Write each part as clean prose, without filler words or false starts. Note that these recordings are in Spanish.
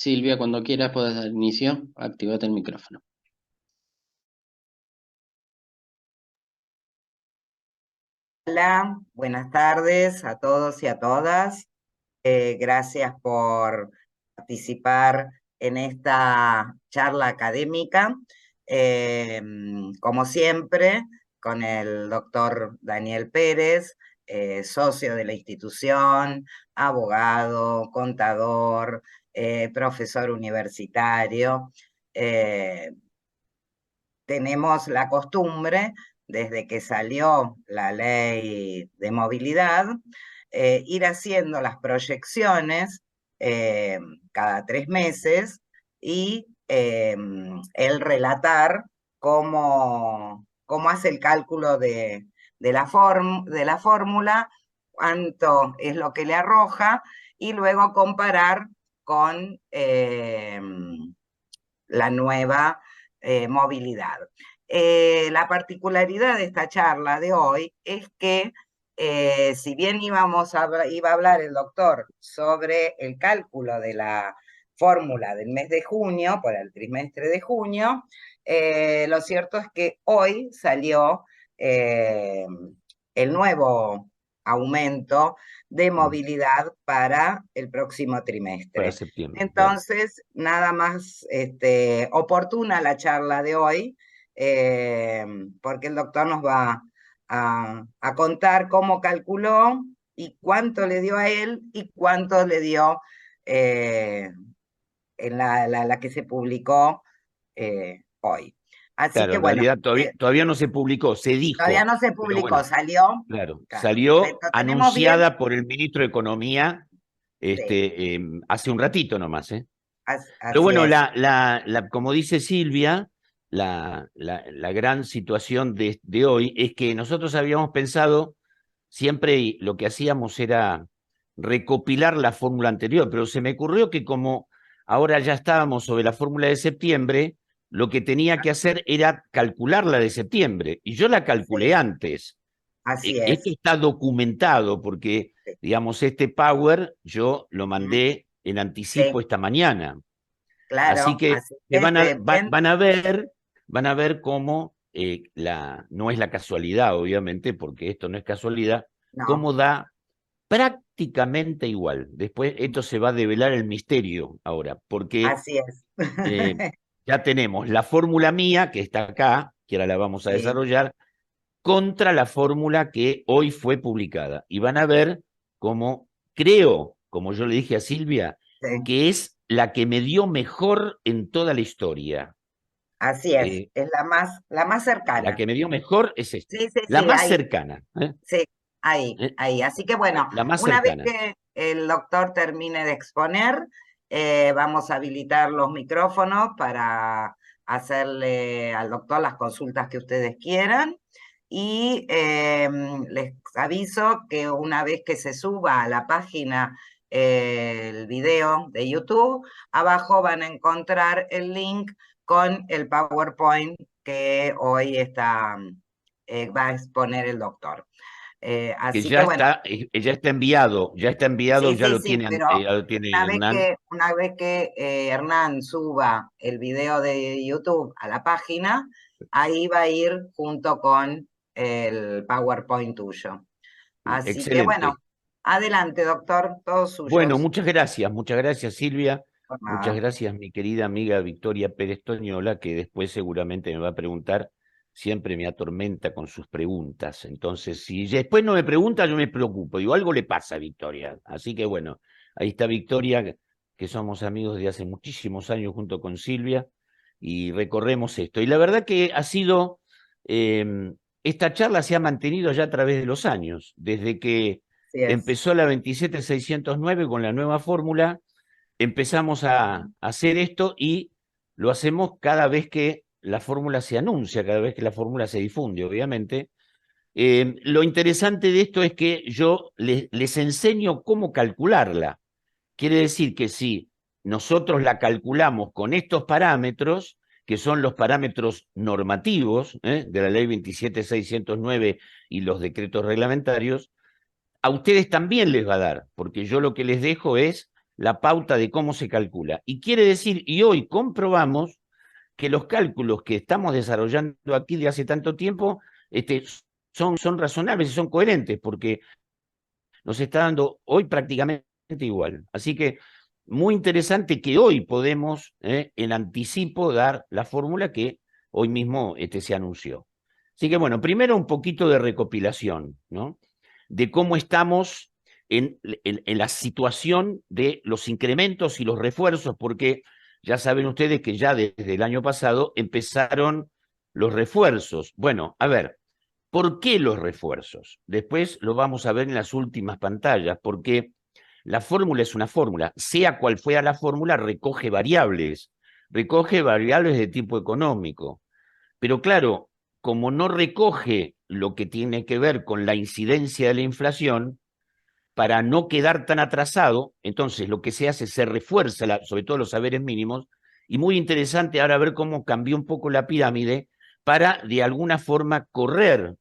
Silvia, cuando quieras puedes dar inicio, activate el micrófono. Hola, buenas tardes a todos y a todas. Gracias por participar en esta charla académica. Como siempre, con el doctor Daniel Pérez, socio de la institución, abogado, contador, profesor universitario. Eh, Tenemos la costumbre, desde que salió la ley de movilidad, ir haciendo las proyecciones cada 3 meses y el relatar cómo hace el cálculo de la fórmula, cuánto es lo que le arroja, y luego comparar con la nueva movilidad. La particularidad de esta charla de hoy es que si bien iba a hablar el doctor sobre el cálculo de la fórmula del mes de junio, por el trimestre de junio, lo cierto es que hoy salió el nuevo aumento de movilidad para el próximo para trimestre. septiembre. Entonces, nada más oportuna la charla de hoy, porque el doctor nos va a contar cómo calculó y cuánto le dio a él y cuánto le dio en la que se publicó hoy. Así Claro, que en bueno, realidad todavía no se publicó, se todavía dijo, no se pero publicó, bueno, salió. claro, Claro, salió lo tenemos bien. anunciada por el ministro de Economía Sí, hace un ratito nomás, ¿eh? Pero así bueno, es. como dice Silvia, la gran situación de hoy es que nosotros habíamos pensado, siempre lo que hacíamos era recopilar la fórmula anterior, pero se me ocurrió que como ahora ya estábamos sobre la fórmula de septiembre, lo que tenía que hacer era calcular la de septiembre, y yo la calculé Sí, antes. así Esto es. está documentado porque, Sí. digamos, este Power yo lo Ujú. mandé en anticipo Sí, esta mañana. Así claro, que así se es, bien. van a ver cómo no es la casualidad, obviamente, porque esto no es casualidad, No, cómo da prácticamente igual. Después esto se va a develar el misterio ahora, porque así es. eh, ya tenemos la fórmula mía, que está acá, que ahora la vamos a Sí, desarrollar, contra la fórmula que hoy fue publicada. Y van a ver cómo, creo, como yo le dije a Silvia, sí, que es la que me dio mejor en toda la historia. así Eh, es la más la cercana. que me dio mejor es esta, Sí, sí, la sí, más ahí, cercana. sí, ahí, ¿Eh? ahí. Así que bueno, La más una vez cercana. que el doctor termine de exponer, vamos a habilitar los micrófonos para hacerle al doctor las consultas que ustedes quieran. Y les aviso que una vez que se suba a la página el video de YouTube, abajo van a encontrar el link con el PowerPoint que hoy va a exponer el doctor. Que Así que bueno, ya está enviado, sí, sí, sí, pero ya lo tiene Hernán. una vez que Hernán suba el video de YouTube a la página, ahí va a ir junto con el PowerPoint tuyo. Así que bueno, Excelente. adelante, doctor, todos Bueno, suyos. muchas gracias Silvia, Por muchas nada. gracias mi querida amiga Victoria Pérez Toñola, que después seguramente me va a preguntar, siempre me atormenta con sus preguntas, entonces si después no me pregunta yo me preocupo, digo, algo le pasa a Victoria, así que bueno, ahí está Victoria, que somos amigos de hace muchísimos años junto con Silvia, y recorremos esto, y la verdad que ha sido, esta charla se ha mantenido ya a través de los años, desde que Así es. empezó la 27609 con la nueva fórmula, empezamos a hacer esto y lo hacemos cada vez que la fórmula se anuncia, cada vez que la fórmula se difunde, obviamente. Lo interesante de esto es que yo les enseño cómo calcularla. Quiere decir que si nosotros la calculamos con estos parámetros, que son los parámetros normativos de la ley 27609 y los decretos reglamentarios, a ustedes también les va a dar, porque yo lo que les dejo es la pauta de cómo se calcula. Y quiere decir, y hoy comprobamos que los cálculos que estamos desarrollando aquí de hace tanto tiempo son razonables y son coherentes, porque nos está dando hoy prácticamente igual. Así que muy interesante que hoy podemos, en anticipo, dar la fórmula que hoy mismo se anunció. Así que bueno, primero un poquito de recopilación, ¿no? De cómo estamos en la situación de los incrementos y los refuerzos, porque ya saben ustedes que ya desde el año pasado empezaron los refuerzos. Bueno, a ver, ¿por qué los refuerzos? Después lo vamos a ver en las últimas pantallas, porque la fórmula es una fórmula. Sea cual fuera la fórmula, recoge variables de tipo económico. Pero claro, como no recoge lo que tiene que ver con la incidencia de la inflación, para no quedar tan atrasado, entonces lo que se hace, se refuerza, sobre todo los saberes mínimos, y muy interesante ahora ver cómo cambió un poco la pirámide para de alguna forma correr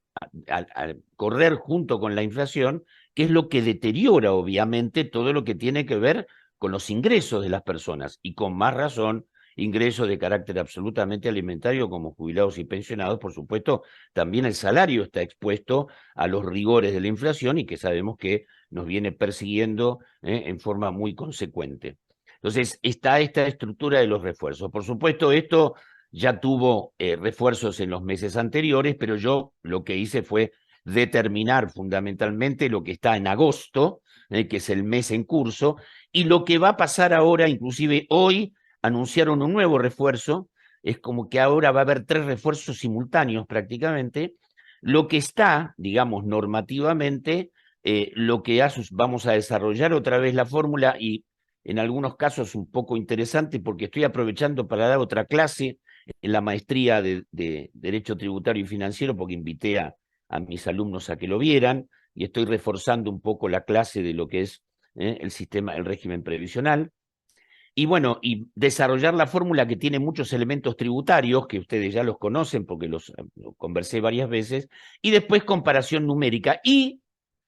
junto con la inflación, que es lo que deteriora obviamente todo lo que tiene que ver con los ingresos de las personas, y con más razón ingresos de carácter absolutamente alimentario como jubilados y pensionados. Por supuesto, también el salario está expuesto a los rigores de la inflación y que sabemos que nos viene persiguiendo en forma muy consecuente. Entonces, está esta estructura de los refuerzos. Por supuesto, esto ya tuvo refuerzos en los meses anteriores, pero yo lo que hice fue determinar fundamentalmente lo que está en agosto, que es el mes en curso, y lo que va a pasar ahora, inclusive hoy anunciaron un nuevo refuerzo, es como que ahora va a haber 3 refuerzos simultáneos prácticamente. Lo que está, digamos, normativamente, lo que vamos a desarrollar otra vez la fórmula, y en algunos casos un poco interesante porque estoy aprovechando para dar otra clase en la maestría de Derecho Tributario y Financiero, porque invité a mis alumnos a que lo vieran, y estoy reforzando un poco la clase de lo que es el sistema, el régimen previsional. Y bueno, y desarrollar la fórmula que tiene muchos elementos tributarios, que ustedes ya los conocen porque los conversé varias veces, y después comparación numérica y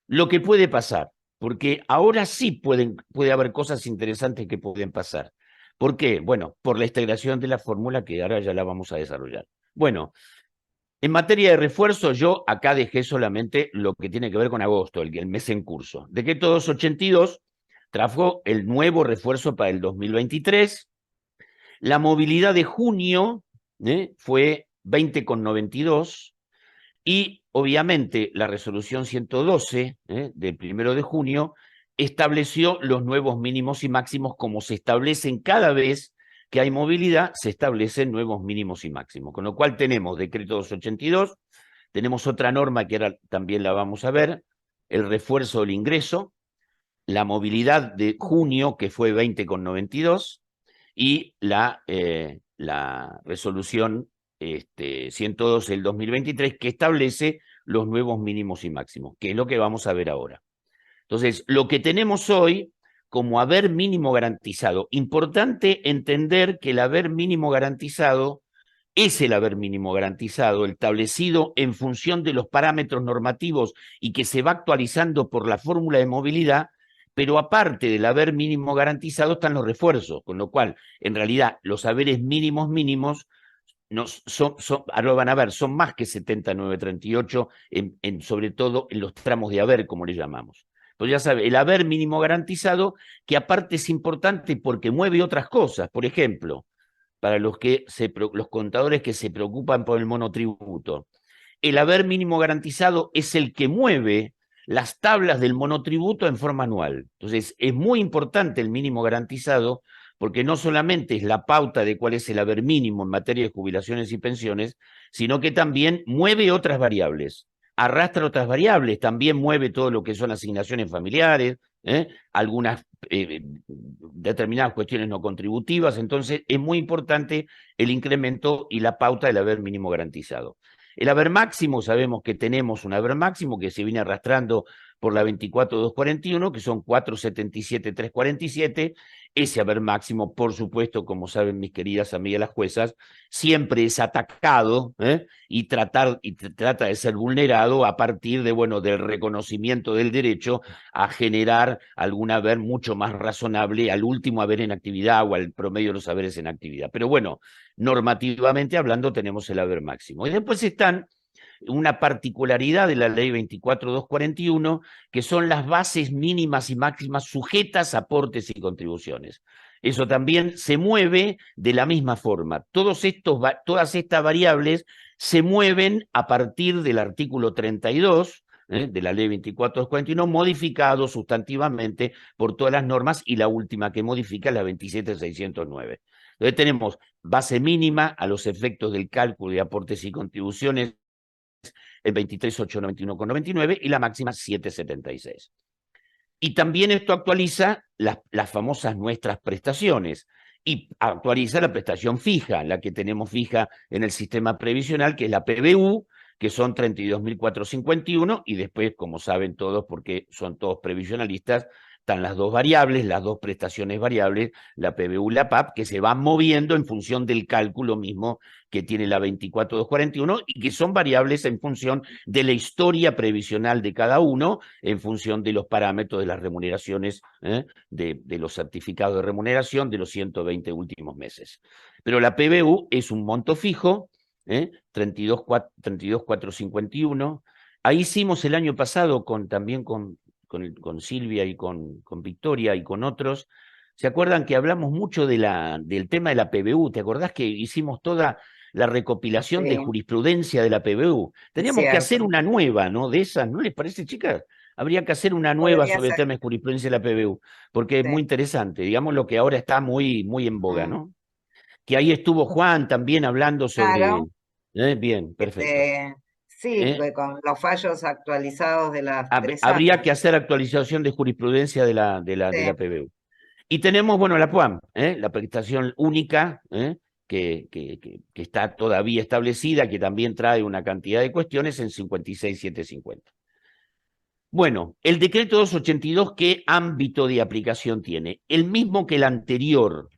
lo que puede pasar, porque ahora sí puede haber cosas interesantes que pueden pasar. ¿Por qué? Bueno, por la integración de la fórmula que ahora ya la vamos a desarrollar. Bueno, en materia de refuerzo, yo acá dejé solamente lo que tiene que ver con agosto, el mes en curso. Decreto 282 trajo el nuevo refuerzo para el 2023. La movilidad de junio fue 20,92 y obviamente la resolución 112 del 1 de junio estableció los nuevos mínimos y máximos, como se establecen cada vez que hay movilidad, se establecen nuevos mínimos y máximos. Con lo cual tenemos decreto 282, tenemos otra norma que ahora también la vamos a ver, el refuerzo del ingreso, la movilidad de junio, que fue 20,92, y la resolución 112 del 2023, que establece los nuevos mínimos y máximos, que es lo que vamos a ver ahora. Entonces, lo que tenemos hoy como haber mínimo garantizado, importante entender que el haber mínimo garantizado es el haber mínimo garantizado, establecido en función de los parámetros normativos y que se va actualizando por la fórmula de movilidad, pero aparte del haber mínimo garantizado están los refuerzos, con lo cual, en realidad, los haberes mínimos ahora van a ver, son más que 79,38, sobre todo en los tramos de haber, como le llamamos. Pues ya sabe, el haber mínimo garantizado, que aparte es importante porque mueve otras cosas. Por ejemplo, para los contadores que se preocupan por el monotributo, el haber mínimo garantizado es el que mueve las tablas del monotributo en forma anual. Entonces, es muy importante el mínimo garantizado, porque no solamente es la pauta de cuál es el haber mínimo en materia de jubilaciones y pensiones, sino que también mueve otras variables, arrastra otras variables, también mueve todo lo que son asignaciones familiares, algunas determinadas cuestiones no contributivas. Entonces, es muy importante el incremento y la pauta del haber mínimo garantizado. El haber máximo, sabemos que tenemos un haber máximo que se viene arrastrando por la 24.241, que son 477.347. Ese haber máximo, por supuesto, como saben mis queridas amigas las juezas, siempre es atacado y trata de ser vulnerado a partir de, bueno, del reconocimiento del derecho a generar algún haber mucho más razonable al último haber en actividad o al promedio de los haberes en actividad. Pero bueno, normativamente hablando tenemos el haber máximo. Y después están una particularidad de la ley 24.241, que son las bases mínimas y máximas sujetas a aportes y contribuciones. Eso también se mueve de la misma forma. Todas estas variables se mueven a partir del artículo 32 de la ley 24.241, modificado sustantivamente por todas las normas, y la última que modifica es la 27.609. Entonces tenemos base mínima a los efectos del cálculo de aportes y contribuciones, el 23.891,99, y la máxima 7.76. Y también esto actualiza las famosas nuestras prestaciones, y actualiza la prestación fija, la que tenemos fija en el sistema previsional, que es la PBU, que son 32.451, y después, como saben todos, porque son todos previsionalistas, están las dos variables, las dos prestaciones variables, la PBU y la PAP, que se van moviendo en función del cálculo mismo que tiene la 24.241, y que son variables en función de la historia previsional de cada uno, en función de los parámetros de las remuneraciones, de los certificados de remuneración de los 120 últimos meses. Pero la PBU es un monto fijo, 32.451. Ahí hicimos el año pasado también con Silvia y con Victoria y con otros. ¿Se acuerdan que hablamos mucho del tema de la PBU? ¿Te acordás que hicimos toda la recopilación de jurisprudencia de la PBU? Teníamos que hacer una nueva, ¿no? De esas, ¿no les parece, chicas? Habría que hacer una nueva sobre el tema de jurisprudencia de la PBU, porque es muy interesante, digamos, lo que ahora está muy, muy en boga, ¿no? Que ahí estuvo Juan también hablando sobre... Claro. Bien, perfecto. Sí, con los fallos actualizados de las 3 Habría años. que hacer actualización de jurisprudencia de la PBU. Y tenemos, bueno, la PUAM, la prestación única, que está todavía establecida, que también trae una cantidad de cuestiones en 56.750. Bueno, el decreto 282, ¿qué ámbito de aplicación tiene? El mismo que el anterior,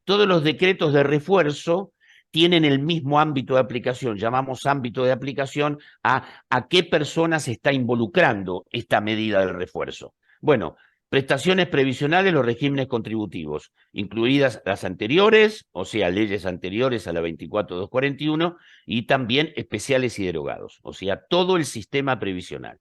todos los decretos de refuerzo tienen el mismo ámbito de aplicación. Llamamos ámbito de aplicación a qué personas está involucrando esta medida del refuerzo. Bueno, prestaciones previsionales, los regímenes contributivos, incluidas las anteriores, o sea, leyes anteriores a la 24.241, y también especiales y derogados, o sea, todo el sistema previsional.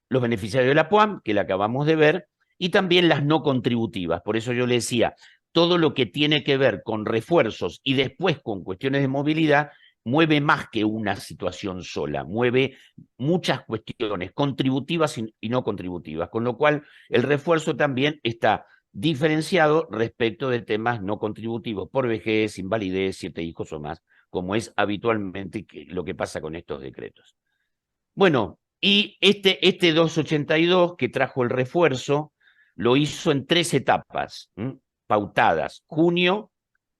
Los beneficiarios de la PUAM, que la acabamos de ver, y también las no contributivas. Por eso yo le decía, todo lo que tiene que ver con refuerzos y después con cuestiones de movilidad, mueve más que una situación sola, mueve muchas cuestiones contributivas y no contributivas, con lo cual el refuerzo también está diferenciado respecto de temas no contributivos por vejez, invalidez, 7 hijos o más, como es habitualmente lo que pasa con estos decretos. Bueno, y este 282 que trajo el refuerzo lo hizo en 3 etapas pautadas: junio,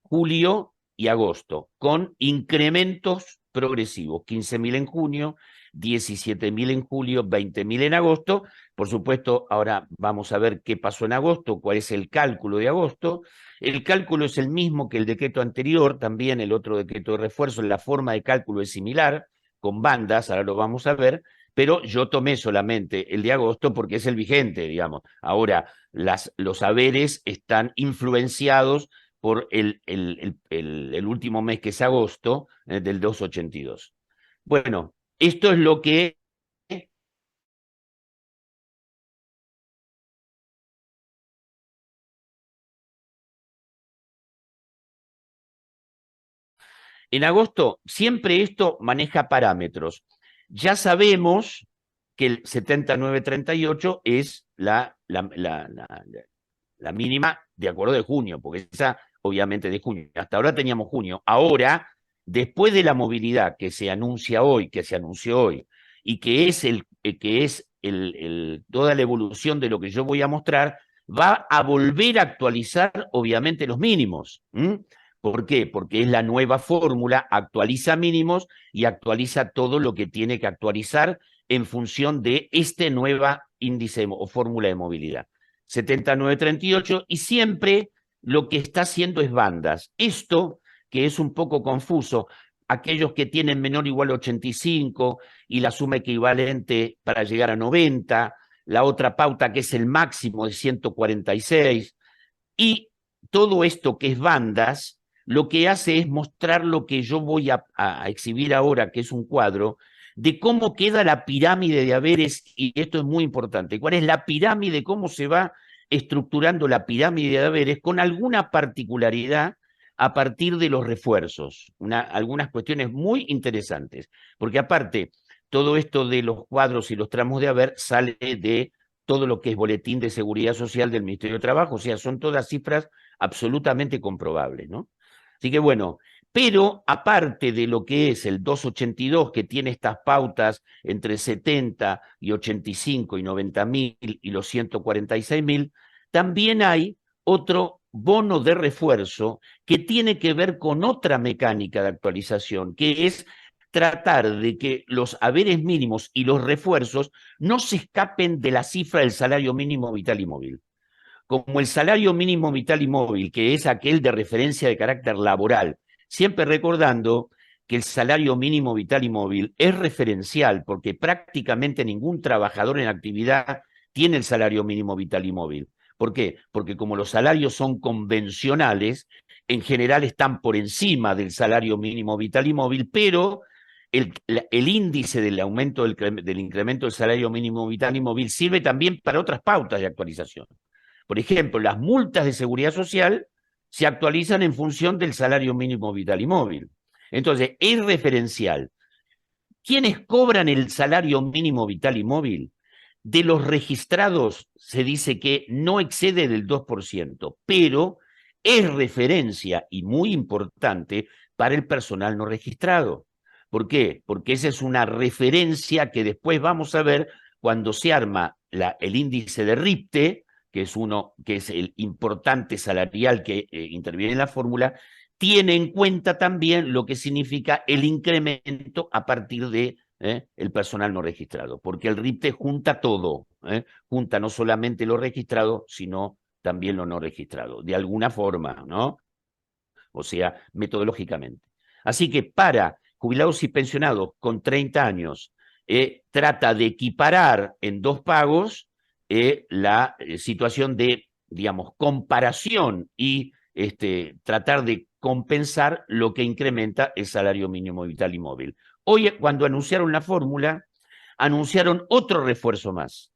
julio y agosto, con incrementos progresivos: 15.000 en junio, 17.000 en julio, 20.000 en agosto. Por supuesto, ahora vamos a ver qué pasó en agosto, cuál es el cálculo de agosto. El cálculo es el mismo que el decreto anterior, también el otro decreto de refuerzo, la forma de cálculo es similar, con bandas, ahora lo vamos a ver, pero yo tomé solamente el de agosto porque es el vigente, digamos. Ahora, los haberes están influenciados por el último mes, que es agosto, del 282. Bueno, esto es lo que... En agosto, siempre esto maneja parámetros. Ya sabemos que el 79.38 es la mínima de acuerdo de junio, porque esa obviamente de junio. Hasta ahora teníamos junio. Ahora, después de la movilidad que se anuncia hoy, que se anunció hoy, y que es toda la evolución de lo que yo voy a mostrar, va a volver a actualizar obviamente los mínimos. ¿Por qué? Porque es la nueva fórmula, actualiza mínimos y actualiza todo lo que tiene que actualizar en función de esta nueva índice o fórmula de movilidad. 79,38, y siempre lo que está haciendo es bandas. Esto, que es un poco confuso, aquellos que tienen menor o igual a 85 y la suma equivalente para llegar a 90, la otra pauta que es el máximo de 146, y todo esto que es bandas, lo que hace es mostrar lo que yo voy a exhibir ahora, que es un cuadro, de cómo queda la pirámide de haberes, y esto es muy importante. ¿Cuál es la pirámide? ¿Cómo se va estructurando la pirámide de haberes con alguna particularidad a partir de los refuerzos? Algunas cuestiones muy interesantes, porque aparte, todo esto de los cuadros y los tramos de haber sale de todo lo que es boletín de seguridad social del Ministerio de Trabajo, o sea, son todas cifras absolutamente comprobables, ¿no? Así que bueno, pero aparte de lo que es el 282, que tiene estas pautas entre 70 y 85 y 90.000 y los 146.000, también hay otro bono de refuerzo que tiene que ver con otra mecánica de actualización, que es tratar de que los haberes mínimos y los refuerzos no se escapen de la cifra del salario mínimo vital y móvil. Como el salario mínimo vital y móvil, que es aquel de referencia de carácter laboral, siempre recordando que el salario mínimo vital y móvil es referencial, porque prácticamente ningún trabajador en actividad tiene el salario mínimo vital y móvil. ¿Por qué? Porque como los salarios son convencionales, en general están por encima del salario mínimo vital y móvil, pero el índice del aumento del incremento del salario mínimo vital y móvil sirve también para otras pautas de actualización. Por ejemplo, las multas de seguridad social se actualizan en función del salario mínimo vital y móvil. Entonces, es referencial. ¿Quiénes cobran el salario mínimo vital y móvil? De los registrados se dice que no excede del 2%, pero es referencia y muy importante para el personal no registrado. ¿Por qué? Porque esa es una referencia que después vamos a ver cuando se arma el índice de RIPTE, que es el importante salarial que interviene en la fórmula, tiene en cuenta también lo que significa el incremento a partir de el personal no registrado, porque el RIPTE junta todo, junta no solamente lo registrado, sino también lo no registrado, de alguna forma, ¿no? O sea, metodológicamente. Así que para jubilados y pensionados con 30 años, trata de equiparar en dos pagos la situación de, digamos, comparación y tratar de compensar lo que incrementa el salario mínimo vital y móvil. Hoy, cuando anunciaron la fórmula, anunciaron otro refuerzo más,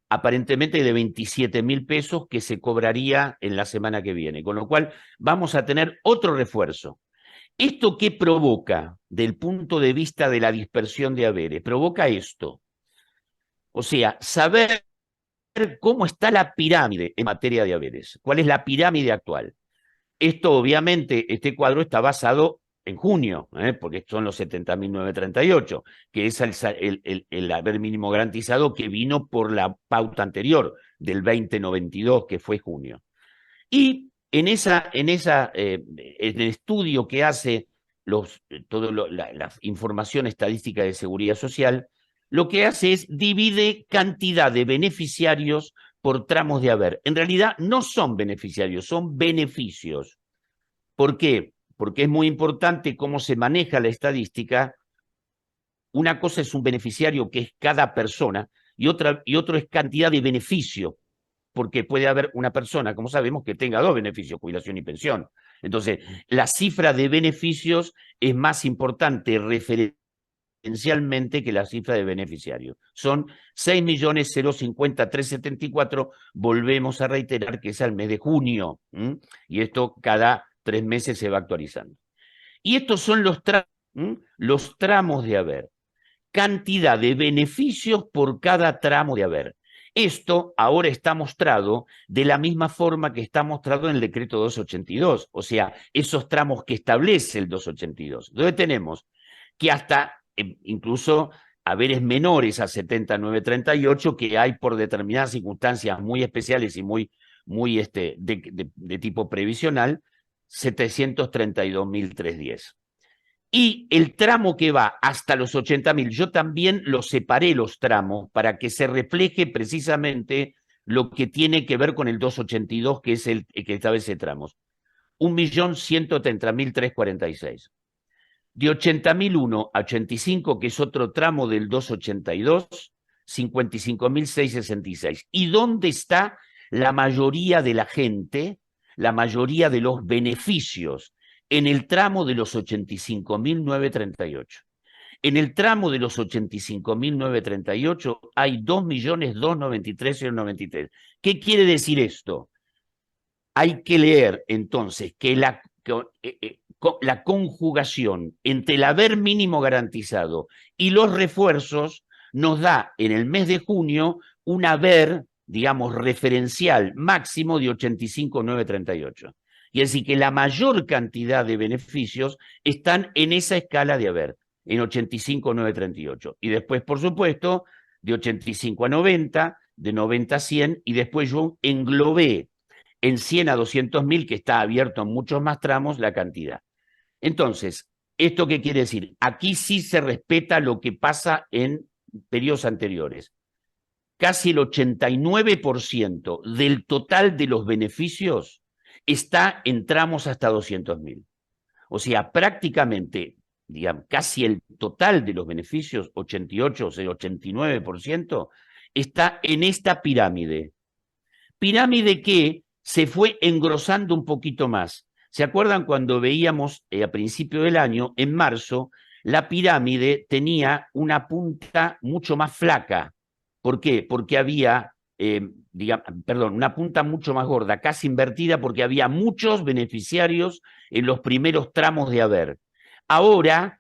aparentemente de 27.000 pesos que se cobraría en la semana que viene, con lo cual vamos a tener otro refuerzo. ¿Esto qué provoca del punto de vista de la dispersión de haberes? Provoca esto. O sea, saber cómo está la pirámide en materia de haberes. ¿Cuál es la pirámide actual? Esto, obviamente, este cuadro está basado en junio, porque son los 70.938, que es el haber mínimo garantizado que vino por la pauta anterior del 2092, que fue junio. Y en el estudio que hace la información estadística de seguridad social, lo que hace es divide cantidad de beneficiarios por tramos de haber. En realidad no son beneficiarios, son beneficios. ¿Por qué? Porque es muy importante cómo se maneja la estadística. Una cosa es un beneficiario, que es cada persona, y otro es cantidad de beneficio, porque puede haber una persona, como sabemos, que tenga dos beneficios, jubilación y pensión. Entonces, la cifra de beneficios es más importante referencialmente que la cifra de beneficiarios. Son 6.050.374, volvemos a reiterar que es al mes de junio, y esto cada 3 meses se va actualizando. Y estos son los tramos de haber. Cantidad de beneficios por cada tramo de haber. Esto ahora está mostrado de la misma forma que está mostrado en el decreto 282, o sea, esos tramos que establece el 282, donde tenemos que hasta incluso haberes menores a 70.938 que hay por determinadas circunstancias muy especiales y muy de tipo previsional, 732.310. Y el tramo que va hasta los 80.000, yo también los separé los tramos para que se refleje precisamente lo que tiene que ver con el 282, que es el que establece tramos. 1.130.346. De 80.001 a 85, que es otro tramo del 282, 55.666. ¿Y dónde está la mayoría de la gente, la mayoría de los beneficios? En el tramo de los 85.938. En el tramo de los 85.938 hay 2.293.093. ¿Qué quiere decir esto? Hay que leer entonces que la conjugación entre el haber mínimo garantizado y los refuerzos nos da en el mes de junio un haber, digamos, referencial máximo de 85.938. Y es decir, que la mayor cantidad de beneficios están en esa escala de haber, en 85.938. Y después, por supuesto, de 85 a 90, de 90 a 100, y después yo englobé en 100 a 200.000, que está abierto en muchos más tramos, la cantidad. Entonces, ¿esto qué quiere decir? Aquí sí se respeta lo que pasa en periodos anteriores. Casi el 89% del total de los beneficios está en tramos hasta 200.000. O sea, prácticamente, digamos, casi el total de los beneficios, 88 o 89%, está en esta pirámide. Pirámide que se fue engrosando un poquito más. ¿Se acuerdan cuando veíamos a principio del año, en marzo, la pirámide tenía una punta mucho más flaca? ¿Por qué? Porque había, una punta mucho más gorda, casi invertida, porque había muchos beneficiarios en los primeros tramos de haber. Ahora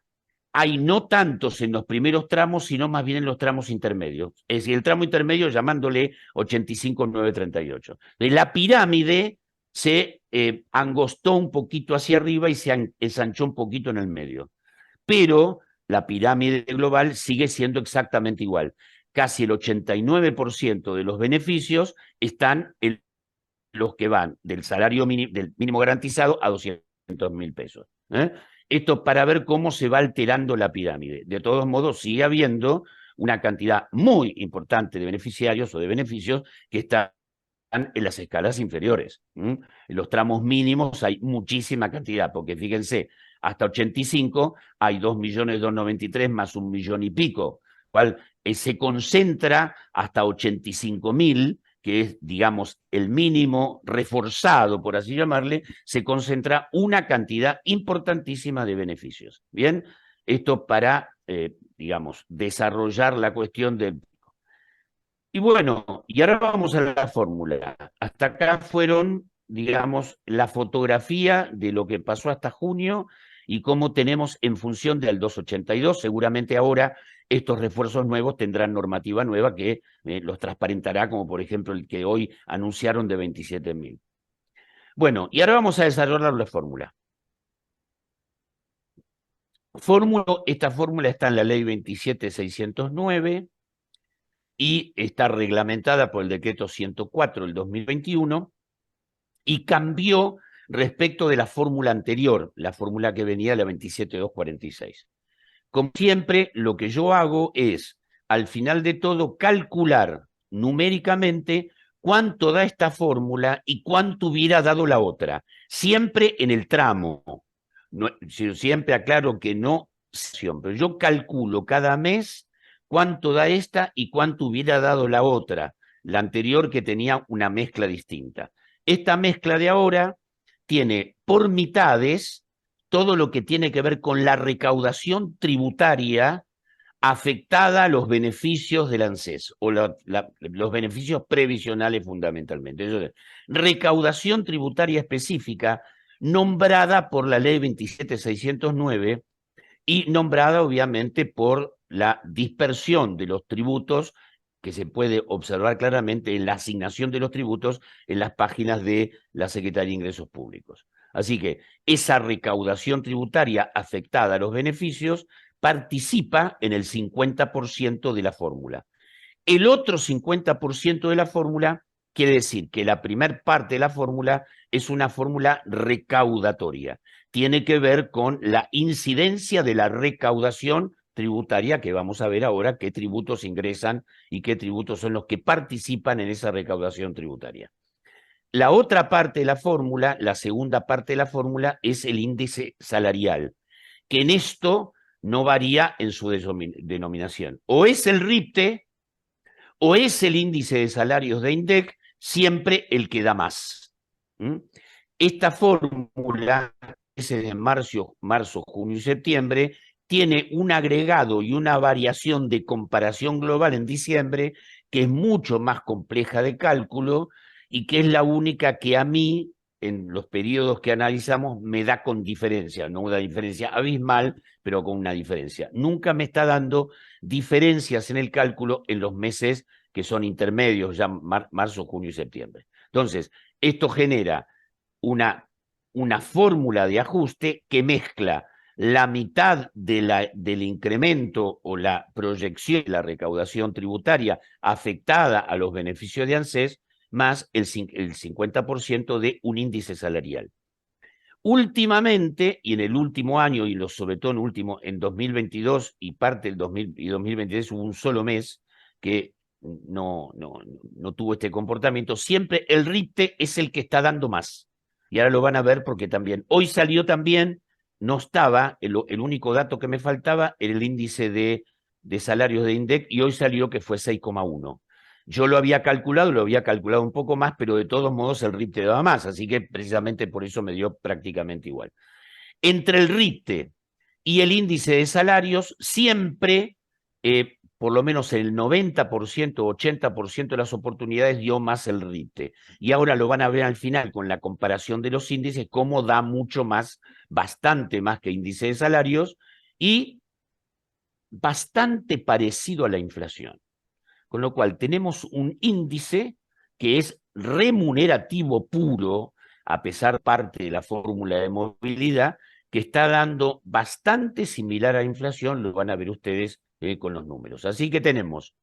hay no tantos en los primeros tramos, sino más bien en los tramos intermedios. Es decir, el tramo intermedio llamándole 85.938. La pirámide se angostó un poquito hacia arriba y se ensanchó un poquito en el medio. Pero la pirámide global sigue siendo exactamente igual. Casi el 89% de los beneficios están en los que van del salario mínimo, del mínimo garantizado a 200.000 pesos. Esto para ver cómo se va alterando la pirámide. De todos modos, sigue habiendo una cantidad muy importante de beneficiarios o de beneficios que están en las escalas inferiores. En los tramos mínimos hay muchísima cantidad, porque fíjense, hasta 85 hay 2.293.000 más 1 millón y pico, cual se concentra hasta 85.000, que es, digamos, el mínimo reforzado, por así llamarle, se concentra una cantidad importantísima de beneficios. Bien, esto para, digamos, desarrollar la cuestión del... Y bueno, y ahora vamos a la fórmula. Hasta acá fueron, digamos, la fotografía de lo que pasó hasta junio y cómo tenemos en función del 282. Seguramente ahora estos refuerzos nuevos tendrán normativa nueva que los transparentará, como por ejemplo el que hoy anunciaron de 27.000. Bueno, y ahora vamos a desarrollar la fórmula. Esta fórmula está en la ley 27.609 y está reglamentada por el decreto 104 del 2021 y cambió respecto de la fórmula anterior, la fórmula que venía de la 27.246. Como siempre, lo que yo hago es, al final de todo, calcular numéricamente cuánto da esta fórmula y cuánto hubiera dado la otra, siempre en el tramo. No, siempre aclaro que no, pero yo calculo cada mes cuánto da esta y cuánto hubiera dado la otra, la anterior que tenía una mezcla distinta. Esta mezcla de ahora tiene por mitades todo lo que tiene que ver con la recaudación tributaria afectada a los beneficios del ANSES, o los beneficios previsionales fundamentalmente. Entonces, recaudación tributaria específica nombrada por la ley 27.609 y nombrada obviamente por la dispersión de los tributos que se puede observar claramente en la asignación de los tributos en las páginas de la Secretaría de Ingresos Públicos. Así que esa recaudación tributaria afectada a los beneficios participa en el 50% de la fórmula. El otro 50% de la fórmula Quiere decir que la primer parte de la fórmula es una fórmula recaudatoria. Tiene que ver con la incidencia de la recaudación tributaria, que vamos a ver ahora qué tributos ingresan y qué tributos son los que participan en esa recaudación tributaria. La otra parte de la fórmula, la segunda parte de la fórmula, es el índice salarial, que en esto no varía en su denominación. O es el RIPTE o es el índice de salarios de INDEC, siempre el que da más. Esta fórmula, ese de marzo, junio y septiembre, tiene un agregado y una variación de comparación global en diciembre que es mucho más compleja de cálculo y que es la única que a mí, en los periodos que analizamos, me da con diferencia, no una diferencia abismal, pero con una diferencia. Nunca me está dando diferencias en el cálculo en los meses que son intermedios, ya marzo, junio y septiembre. Entonces, esto genera una fórmula de ajuste que mezcla la mitad del incremento o la proyección de la recaudación tributaria afectada a los beneficios de ANSES más el 50% de un índice salarial. Últimamente, y en el último año, y sobre todo en 2022 y parte del 2023 hubo un solo mes que no tuvo este comportamiento, siempre el RIPTE es el que está dando más. Y ahora lo van a ver porque también, hoy salió también, no estaba, el único dato que me faltaba era el índice de salarios de INDEC, y hoy salió que fue 6,1. Yo lo había calculado un poco más, pero de todos modos el RIPTE daba más, así que precisamente por eso me dio prácticamente igual. Entre el RIPTE y el índice de salarios, siempre, por lo menos el 90%, 80% de las oportunidades dio más el RIPTE. Y ahora lo van a ver al final con la comparación de los índices, cómo da mucho más, bastante más que índice de salarios, y bastante parecido a la inflación. Con lo cual tenemos un índice que es remunerativo puro, a pesar parte de la fórmula de movilidad, que está dando bastante similar a la inflación, lo van a ver ustedes con los números. Así que tenemos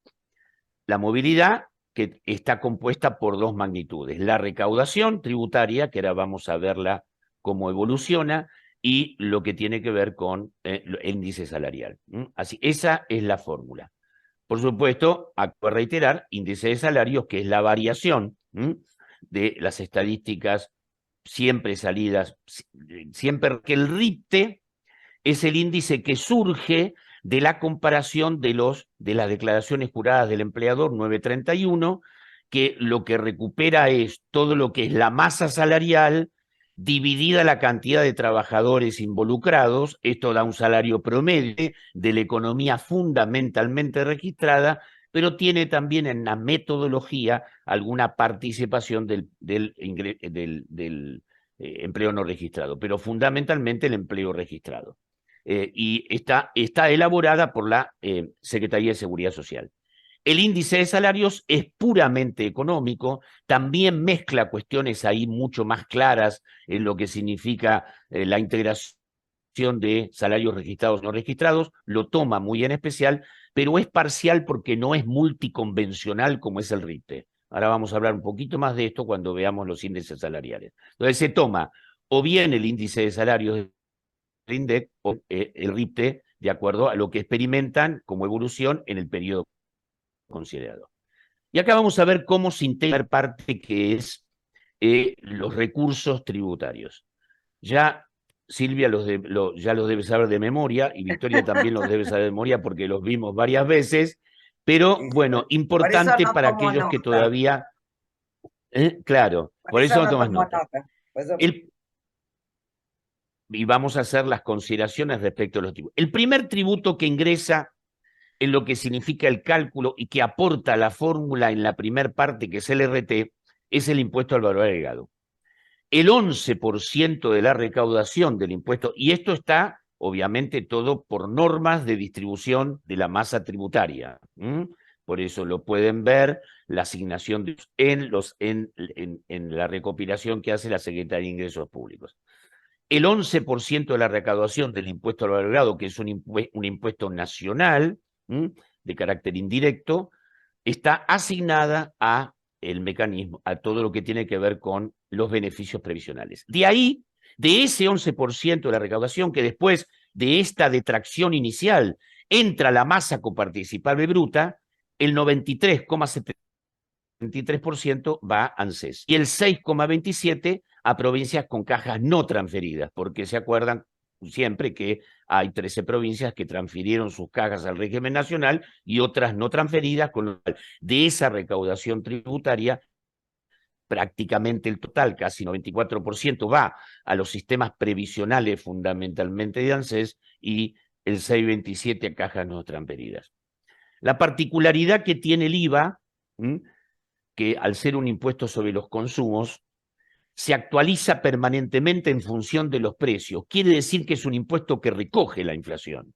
la movilidad, que está compuesta por dos magnitudes: la recaudación tributaria, que ahora vamos a verla cómo evoluciona, y lo que tiene que ver con el índice salarial. Así, esa es la fórmula. Por supuesto, acabo de reiterar, índice de salarios, que es la variación de las estadísticas siempre salidas, siempre que el RIPTE es el índice que surge de la comparación de las declaraciones juradas del empleador 931, que lo que recupera es todo lo que es la masa salarial dividida la cantidad de trabajadores involucrados. Esto da un salario promedio de la economía fundamentalmente registrada, pero tiene también en la metodología alguna participación del empleo no registrado, pero fundamentalmente el empleo registrado. Y está elaborada por la Secretaría de Seguridad Social. El índice de salarios es puramente económico, también mezcla cuestiones ahí mucho más claras en lo que significa la integración de salarios registrados no registrados, lo toma muy en especial, pero es parcial porque no es multiconvencional como es el RIPTE. Ahora vamos a hablar un poquito más de esto cuando veamos los índices salariales. Entonces se toma o bien el índice de salarios del INDEC o el RIPTE, de acuerdo a lo que experimentan como evolución en el periodo considerado. Y acá vamos a ver cómo se integra parte que es los recursos tributarios. Ya Silvia ya los debe saber de memoria, y Victoria también los debe saber de memoria porque los vimos varias veces, pero bueno, importante no para aquellos que todavía... claro, por eso no tomas nota. Y vamos a hacer las consideraciones respecto a los tributos. El primer tributo que ingresa en lo que significa el cálculo y que aporta la fórmula en la primer parte, que es el RT, es el impuesto al valor agregado. El 11% de la recaudación del impuesto, y esto está obviamente todo por normas de distribución de la masa tributaria. Por eso lo pueden ver, la asignación en la recopilación que hace la Secretaría de Ingresos Públicos. El 11% de la recaudación del impuesto al valor agregado, que es un impuesto nacional, de carácter indirecto, está asignada a el mecanismo, a todo lo que tiene que ver con los beneficios previsionales. De ahí, de ese 11% de la recaudación, que después de esta detracción inicial entra la masa coparticipable bruta, el 93,73% va a ANSES y el 6,27% a provincias con cajas no transferidas, porque se acuerdan siempre que hay 13 provincias que transfirieron sus cajas al régimen nacional y otras no transferidas, con lo cual de esa recaudación tributaria prácticamente el total, casi 94%, va a los sistemas previsionales fundamentalmente de ANSES y el 6,27% a cajas no transferidas. La particularidad que tiene el IVA, que al ser un impuesto sobre los consumos, se actualiza permanentemente en función de los precios. Quiere decir que es un impuesto que recoge la inflación.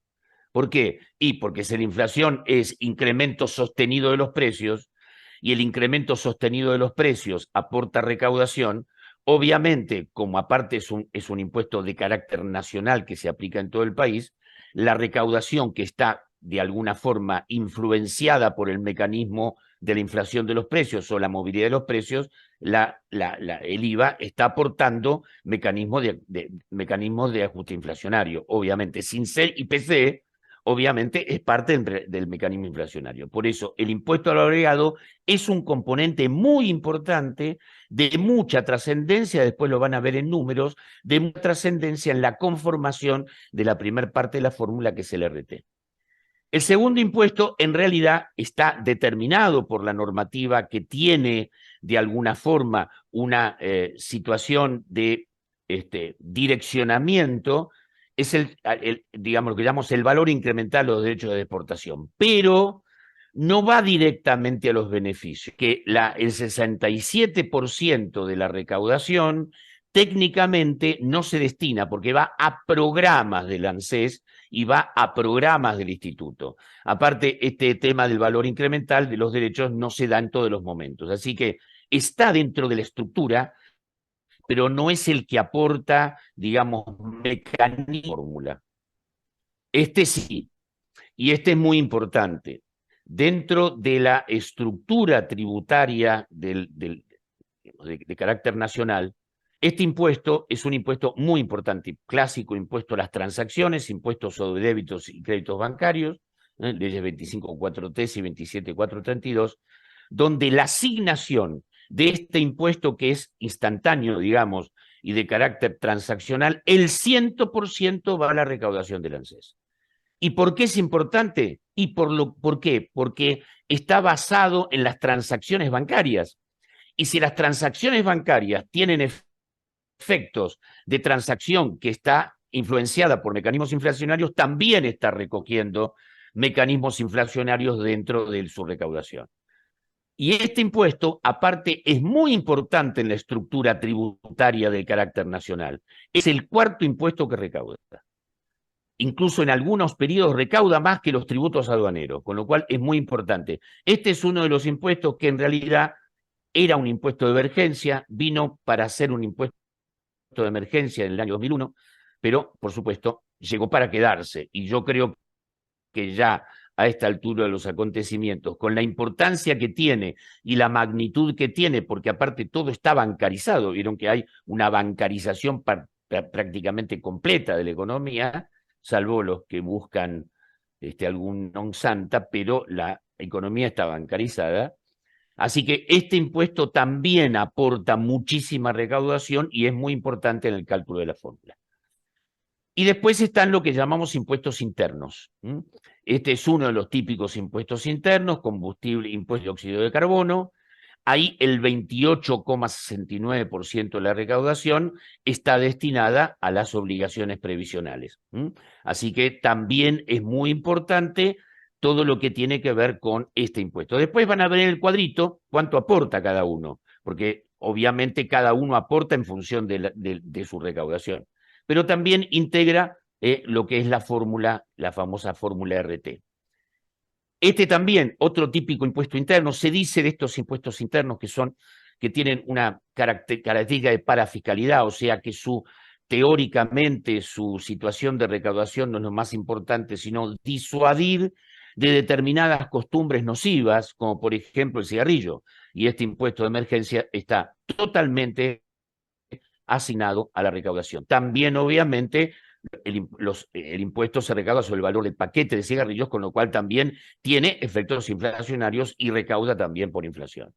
¿Por qué? Y porque si la inflación es incremento sostenido de los precios, y el incremento sostenido de los precios aporta recaudación, obviamente, como aparte es un impuesto de carácter nacional que se aplica en todo el país, la recaudación que está de alguna forma influenciada por el mecanismo de la inflación de los precios o la movilidad de los precios, el IVA está aportando mecanismos de ajuste inflacionario. Obviamente, sin ser IPC, obviamente es parte del mecanismo inflacionario. Por eso, el impuesto al agregado es un componente muy importante, de mucha trascendencia, después lo van a ver en números, de mucha trascendencia en la conformación de la primera parte de la fórmula, que es el RT. El segundo impuesto en realidad está determinado por la normativa que tiene de alguna forma una situación de direccionamiento, es digamos, lo que llamamos el valor incremental de los derechos de exportación, pero no va directamente a los beneficios, que el 67% de la recaudación técnicamente no se destina porque va a programas del ANSES y va a programas del instituto. Aparte, este tema del valor incremental de los derechos no se da en todos los momentos, así que está dentro de la estructura, pero no es el que aporta, digamos, mecanismo fórmula. Este sí, y este es muy importante. Dentro de la estructura tributaria de carácter nacional, este impuesto es un impuesto muy importante, clásico, impuesto a las transacciones, impuestos sobre débitos y créditos bancarios, leyes 25.4.3 y 27.432, donde la asignación de este impuesto, que es instantáneo, digamos, y de carácter transaccional, el 100% va a la recaudación del ANSES. ¿Y por qué es importante? ¿Por qué? Porque está basado en las transacciones bancarias. Y si las transacciones bancarias tienen efectos de transacción que está influenciada por mecanismos inflacionarios, también está recogiendo mecanismos inflacionarios dentro de su recaudación. Y este impuesto, aparte, es muy importante en la estructura tributaria del carácter nacional. Es el cuarto impuesto que recauda. Incluso en algunos periodos recauda más que los tributos aduaneros, con lo cual es muy importante. Este es uno de los impuestos que en realidad era un impuesto de emergencia, vino para ser un impuesto de emergencia en el año 2001, pero, por supuesto, llegó para quedarse. Y yo creo que ya a esta altura de los acontecimientos, con la importancia que tiene y la magnitud que tiene, porque aparte todo está bancarizado, vieron que hay una bancarización prácticamente completa de la economía, salvo los que buscan algún non santa, pero la economía está bancarizada. Así que este impuesto también aporta muchísima recaudación y es muy importante en el cálculo de la fórmula. Y después están lo que llamamos impuestos internos. Este es uno de los típicos impuestos internos, combustible, impuesto de óxido de carbono. Ahí el 28,69% de la recaudación está destinada a las obligaciones previsionales. Así que también es muy importante todo lo que tiene que ver con este impuesto. Después van a ver en el cuadrito cuánto aporta cada uno, porque obviamente cada uno aporta en función de su recaudación. Pero también integra lo que es la fórmula, la famosa fórmula RT. Este también, otro típico impuesto interno, se dice de estos impuestos internos que tienen una característica de parafiscalidad, o sea que teóricamente su situación de recaudación no es lo más importante, sino disuadir de determinadas costumbres nocivas, como por ejemplo el cigarrillo, y este impuesto de emergencia está totalmente asignado a la recaudación. También, obviamente, el impuesto se recauda sobre el valor del paquete de cigarrillos, con lo cual también tiene efectos inflacionarios y recauda también por inflación.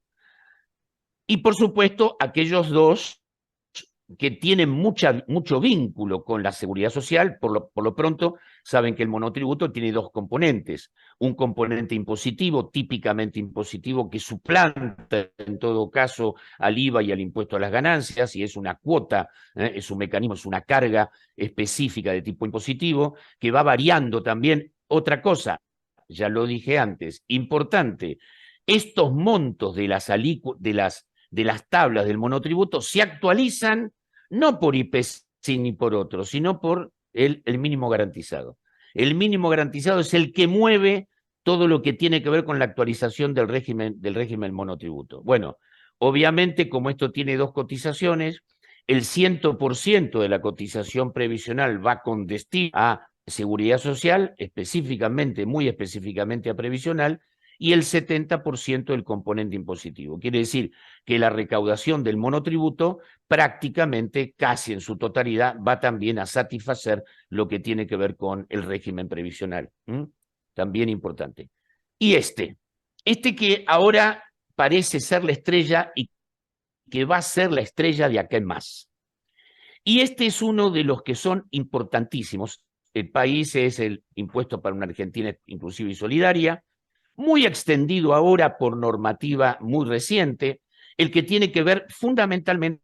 Y por supuesto, aquellos dos que tienen mucho vínculo con la seguridad social, por lo pronto saben que el monotributo tiene dos componentes. Un componente impositivo, típicamente impositivo, que suplanta en todo caso al IVA y al impuesto a las ganancias, y es una cuota, es un mecanismo, es una carga específica de tipo impositivo, que va variando también. Otra cosa, ya lo dije antes, importante, estos montos de las tablas del monotributo se actualizan no por IPC ni por otro, sino por el mínimo garantizado. El mínimo garantizado es el que mueve todo lo que tiene que ver con la actualización del régimen monotributo. Bueno, obviamente, como esto tiene dos cotizaciones, el 100% de la cotización previsional va con destino a seguridad social, específicamente, muy específicamente a previsional, y el 70% del componente impositivo. Quiere decir que la recaudación del monotributo prácticamente, casi en su totalidad, va también a satisfacer lo que tiene que ver con el régimen previsional. También importante. Y este que ahora parece ser la estrella y que va a ser la estrella de acá en más. Y este es uno de los que son importantísimos. El país es el impuesto para una Argentina inclusiva y solidaria, muy extendido ahora por normativa muy reciente, el que tiene que ver fundamentalmente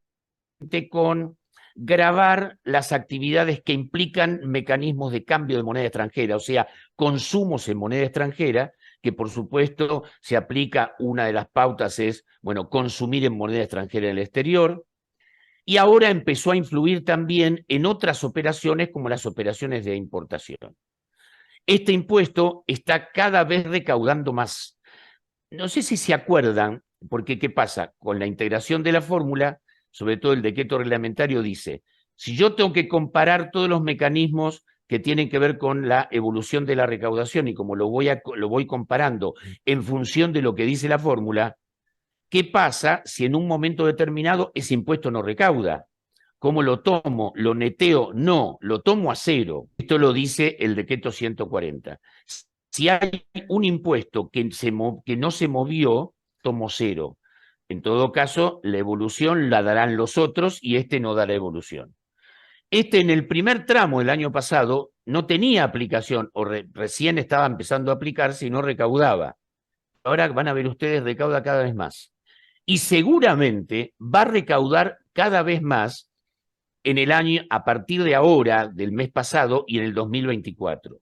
con gravar las actividades que implican mecanismos de cambio de moneda extranjera, o sea, consumos en moneda extranjera, que por supuesto se aplica, una de las pautas es, bueno, consumir en moneda extranjera en el exterior, y ahora empezó a influir también en otras operaciones como las operaciones de importación. Este impuesto está cada vez recaudando más. No sé si se acuerdan, porque ¿qué pasa? Con la integración de la fórmula, sobre todo el decreto reglamentario dice, si yo tengo que comparar todos los mecanismos que tienen que ver con la evolución de la recaudación y como lo voy comparando en función de lo que dice la fórmula, ¿qué pasa si en un momento determinado ese impuesto no recauda? ¿Cómo lo tomo? ¿Lo neteo? No, lo tomo a cero. Esto lo dice el decreto 140. Si hay un impuesto que no se movió, tomo cero. En todo caso, la evolución la darán los otros y este no dará evolución. Este en el primer tramo del año pasado no tenía aplicación o recién estaba empezando a aplicarse y no recaudaba. Ahora van a ver ustedes, recauda cada vez más. Y seguramente va a recaudar cada vez más en el año, a partir de ahora, del mes pasado y en el 2024.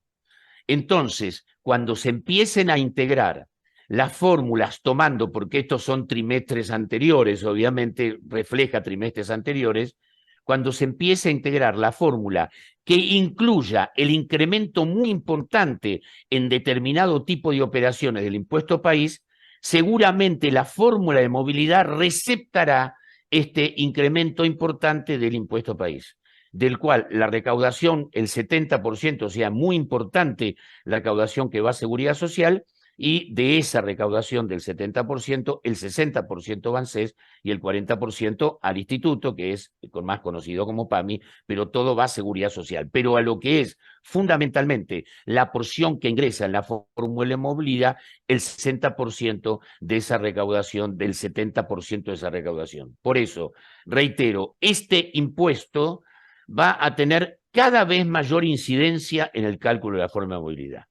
Entonces, cuando se empiecen a integrar las fórmulas tomando, porque estos son trimestres anteriores, obviamente refleja trimestres anteriores, cuando se empiece a integrar la fórmula que incluya el incremento muy importante en determinado tipo de operaciones del impuesto país, seguramente la fórmula de movilidad receptará este incremento importante del impuesto país, del cual la recaudación, el 70%, o sea, muy importante la recaudación que va a Seguridad Social, y de esa recaudación del 70%, el 60% va a ANSES y el 40% al instituto, que es más conocido como PAMI, pero todo va a Seguridad Social. Pero a lo que es fundamentalmente la porción que ingresa en la fórmula de movilidad, el 60% de esa recaudación, del 70% de esa recaudación. Por eso, reitero, este impuesto va a tener cada vez mayor incidencia en el cálculo de la forma de movilidad.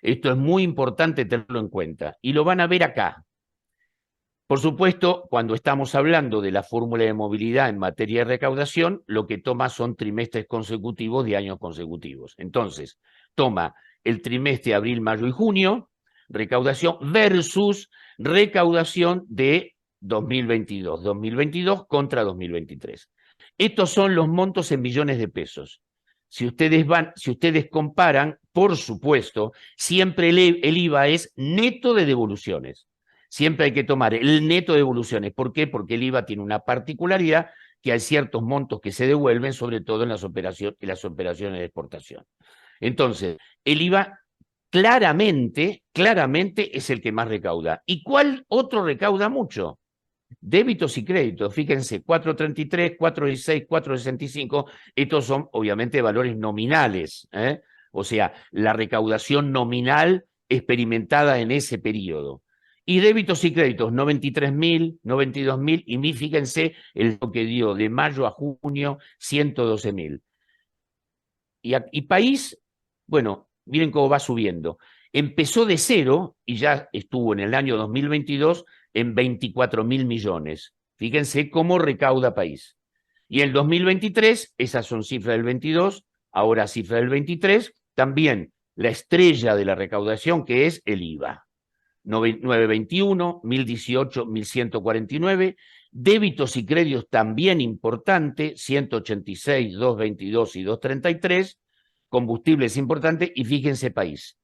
Esto es muy importante tenerlo en cuenta y lo van a ver acá. Por supuesto, cuando estamos hablando de la fórmula de movilidad en materia de recaudación, lo que toma son trimestres consecutivos de años consecutivos. Entonces, toma el trimestre de abril, mayo y junio, recaudación versus recaudación de 2022. 2022 contra 2023. Estos son los montos en millones de pesos. Si ustedes comparan, por supuesto, siempre el IVA es neto de devoluciones. Siempre hay que tomar el neto de devoluciones. ¿Por qué? Porque el IVA tiene una particularidad, que hay ciertos montos que se devuelven, sobre todo en las operaciones de exportación. Entonces, el IVA claramente es el que más recauda. ¿Y cuál otro recauda mucho? Débitos y créditos, fíjense, 4.33, 4.16, 4.65, estos son obviamente valores nominales, ¿eh? O sea, la recaudación nominal experimentada en ese periodo. Y débitos y créditos, 93.000, 92.000, y fíjense el que dio de mayo a junio, 112.000. Y país, bueno, miren cómo va subiendo. Empezó de cero y ya estuvo en el año 2022 en 24.000 millones. Fíjense cómo recauda país. Y el 2023, esas son cifras del 22, ahora cifra del 23, también la estrella de la recaudación, que es el IVA. 921, 1018, 1149, débitos y créditos también importante, 186, 222 y 233, combustibles importante, y fíjense país.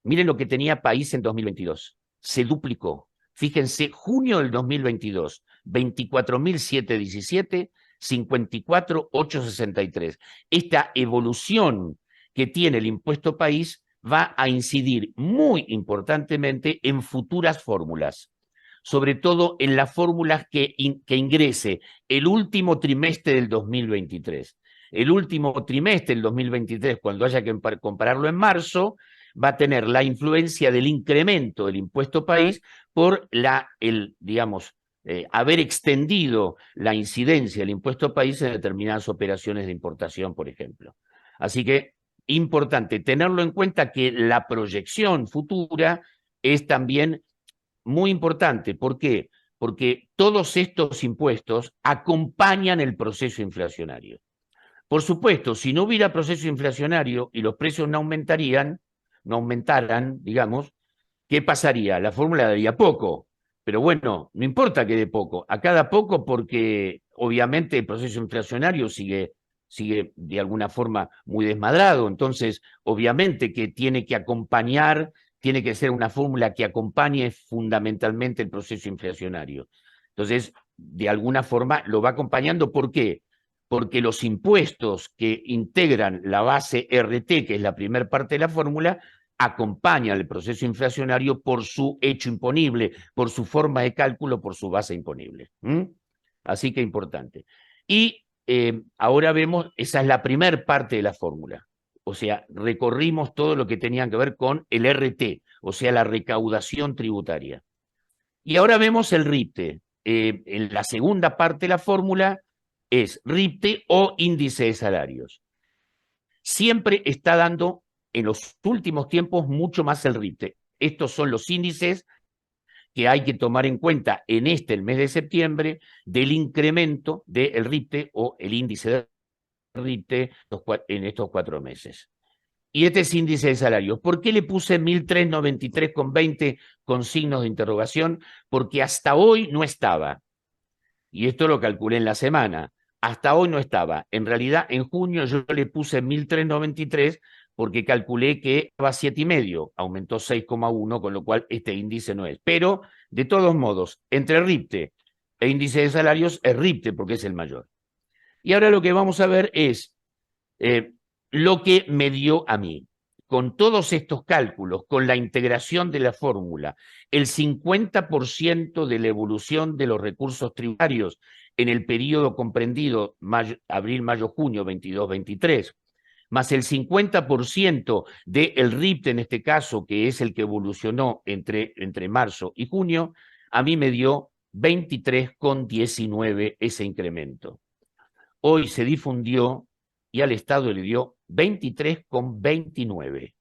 Miren lo que tenía país en 2022, se duplicó. Fíjense, junio del 2022, 24.717, 54.863. Esta evolución que tiene el impuesto país va a incidir muy importantemente en futuras fórmulas, sobre todo en las fórmulas que ingrese el último trimestre del 2023. El último trimestre del 2023, cuando haya que compararlo en marzo, va a tener la influencia del incremento del impuesto país por haber extendido la incidencia del impuesto país en determinadas operaciones de importación, por ejemplo. Así que importante tenerlo en cuenta que la proyección futura es también muy importante. ¿Por qué? Porque todos estos impuestos acompañan el proceso inflacionario. Por supuesto, si no hubiera proceso inflacionario y los precios no aumentaran, digamos, ¿qué pasaría? La fórmula daría poco, pero bueno, no importa que dé poco, acá da poco porque obviamente el proceso inflacionario sigue de alguna forma muy desmadrado, entonces obviamente que tiene que acompañar, tiene que ser una fórmula que acompañe fundamentalmente el proceso inflacionario. Entonces, de alguna forma lo va acompañando, ¿por qué? Porque los impuestos que integran la base RT, que es la primera parte de la fórmula, acompañan el proceso inflacionario por su hecho imponible, por su forma de cálculo, por su base imponible. Así que importante. Y ahora vemos, esa es la primera parte de la fórmula. O sea, recorrimos todo lo que tenía que ver con el RT, o sea, la recaudación tributaria. Y ahora vemos el RIPTE. En la segunda parte de la fórmula es RIPTE o índice de salarios. Siempre está dando, en los últimos tiempos, mucho más el RIPTE. Estos son los índices que hay que tomar en cuenta en el mes de septiembre, del incremento del RIPTE o el índice de RIPTE en estos 4 meses. Y este es índice de salarios. ¿Por qué le puse 1.393,20 con signos de interrogación? Porque hasta hoy no estaba. Y esto lo calculé en la semana. Hasta hoy no estaba. En realidad, en junio yo le puse 1.393 porque calculé que estaba 7,5, aumentó 6,1, con lo cual este índice no es. Pero, de todos modos, entre RIPTE e índice de salarios es RIPTE porque es el mayor. Y ahora lo que vamos a ver es lo que me dio a mí. Con todos estos cálculos, con la integración de la fórmula, el 50% de la evolución de los recursos tributarios en el periodo comprendido abril, mayo, junio, 22-23, más el 50% del RIPTE en este caso, que es el que evolucionó entre marzo y junio, a mí me dio 23,19 ese incremento. Hoy se difundió y al Estado le dio 23,29.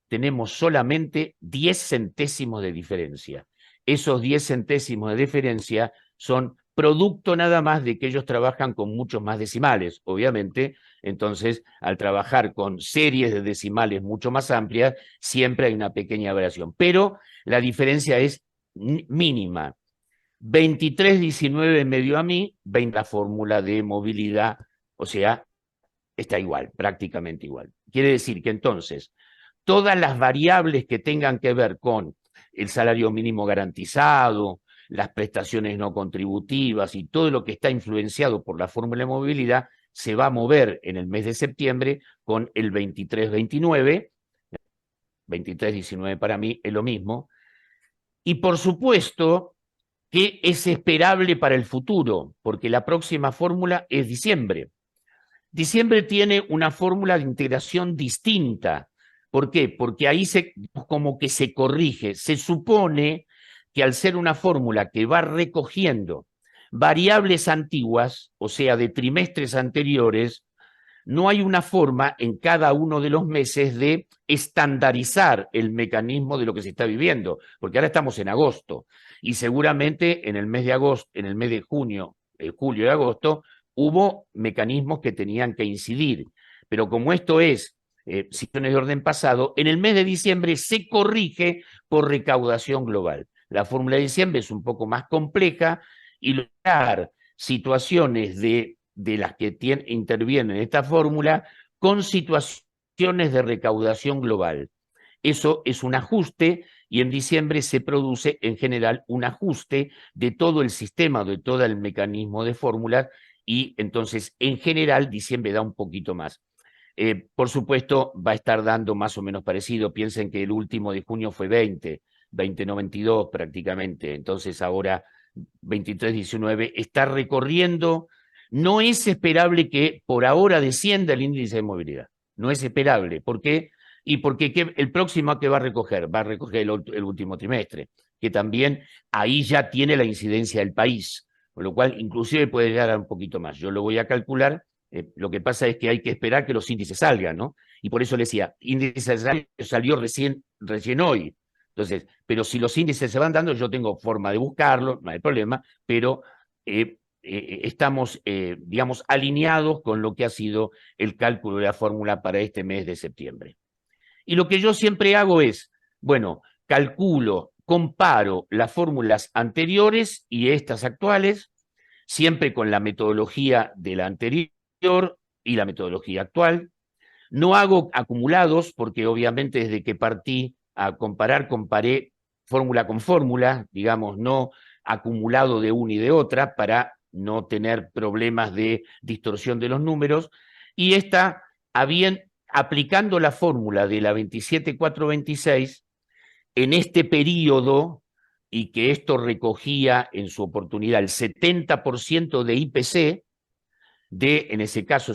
Tenemos solamente 10 centésimos de diferencia. Esos 10 centésimos de diferencia son producto nada más de que ellos trabajan con muchos más decimales, obviamente. Entonces, al trabajar con series de decimales mucho más amplias, siempre hay una pequeña variación. Pero la diferencia es mínima. 23,19 me dio a mí, 20 la fórmula de movilidad, o sea, está igual, prácticamente igual. Quiere decir que entonces, todas las variables que tengan que ver con el salario mínimo garantizado, las prestaciones no contributivas y todo lo que está influenciado por la fórmula de movilidad, se va a mover en el mes de septiembre con el 23,29, 23-19 para mí es lo mismo. Y por supuesto que es esperable para el futuro, porque la próxima fórmula es diciembre. Diciembre tiene una fórmula de integración distinta. ¿Por qué? Porque ahí como que se corrige. Se supone que al ser una fórmula que va recogiendo variables antiguas, o sea, de trimestres anteriores, no hay una forma en cada uno de los meses de estandarizar el mecanismo de lo que se está viviendo, porque ahora estamos en agosto y seguramente en el mes de agosto, en el mes de junio, julio y agosto, hubo mecanismos que tenían que incidir. Pero como esto es situaciones de orden pasado, en el mes de diciembre se corrige por recaudación global. La fórmula de diciembre es un poco más compleja y lograr situaciones de las que intervienen en esta fórmula con situaciones de recaudación global. Eso es un ajuste y en diciembre se produce en general un ajuste de todo el sistema, de todo el mecanismo de fórmulas y entonces en general diciembre da un poquito más. Por supuesto va a estar dando más o menos parecido, piensen que el último de junio fue 20,92 prácticamente, entonces ahora 23,19 está recorriendo. No es esperable que por ahora descienda el índice de movilidad. No es esperable. ¿Por qué? Y porque el próximo que va a recoger el último trimestre, que también ahí ya tiene la incidencia del país, con lo cual inclusive puede llegar a un poquito más. Yo lo voy a calcular. Lo que pasa es que hay que esperar que los índices salgan, ¿no? Y por eso le decía, índice salió recién hoy. Entonces, pero si los índices se van dando, yo tengo forma de buscarlo, no hay problema, pero estamos, digamos, alineados con lo que ha sido el cálculo de la fórmula para este mes de septiembre. Y lo que yo siempre hago es, bueno, calculo, comparo las fórmulas anteriores y estas actuales, siempre con la metodología de la anterior y la metodología actual. No hago acumulados porque obviamente desde que partí a comparar, comparé fórmula con fórmula, digamos, no acumulado de una y de otra para no tener problemas de distorsión de los números. Y esta, aplicando la fórmula de la 27,426 en este periodo, y que esto recogía en su oportunidad el 70% de IPC, en ese caso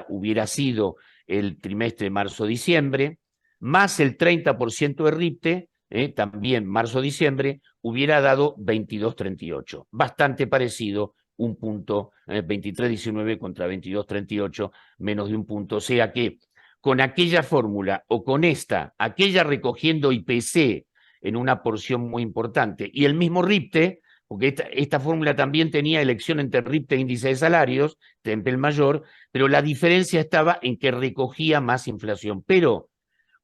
hubiera sido el trimestre marzo-diciembre, más el 30% de RIPTE, también marzo-diciembre, hubiera dado 22,38. Bastante parecido, un punto, 23,19 contra 22,38, menos de un punto. O sea que con aquella fórmula o con aquella recogiendo IPC en una porción muy importante, y el mismo RIPTE, porque esta fórmula también tenía elección entre RIPTE e índice de salarios, Tempel mayor, pero la diferencia estaba en que recogía más inflación. Pero,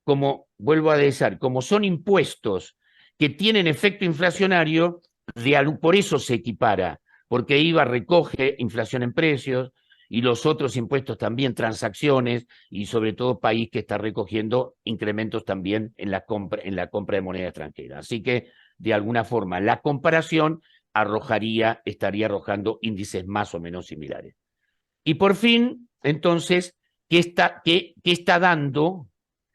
como vuelvo a decir, como son impuestos que tienen efecto inflacionario, por eso se equipara, porque IVA recoge inflación en precios y los otros impuestos también, transacciones, y sobre todo país que está recogiendo incrementos también en la compra de moneda extranjera. Así que, de alguna forma, la comparación estaría arrojando índices más o menos similares. Y por fin, entonces, ¿qué está dando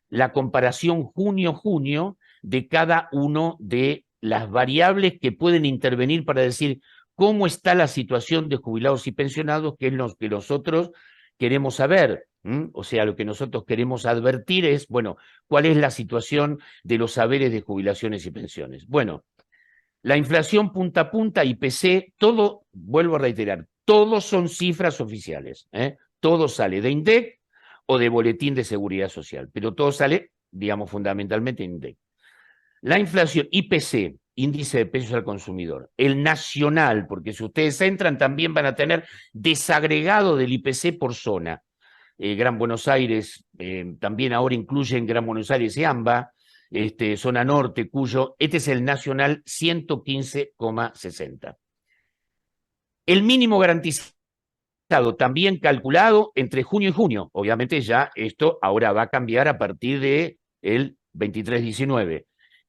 la comparación junio-junio de cada uno de las variables que pueden intervenir para decir cómo está la situación de jubilados y pensionados, que es lo que nosotros queremos saber? O sea, lo que nosotros queremos advertir es, bueno, ¿cuál es la situación de los saberes de jubilaciones y pensiones? Bueno, la inflación punta a punta, IPC, todo, vuelvo a reiterar, todos son cifras oficiales. Todo sale de INDEC o de Boletín de Seguridad Social, pero todo sale, digamos, fundamentalmente de INDEC. La inflación, IPC, Índice de Precios al Consumidor, el nacional, porque si ustedes entran también van a tener desagregado del IPC por zona. Gran Buenos Aires, también ahora incluyen Gran Buenos Aires y AMBA, zona norte, Cuyo, este es el nacional 115,60. El mínimo garantizado también calculado entre junio y junio. Obviamente ya esto ahora va a cambiar a partir del 23-19.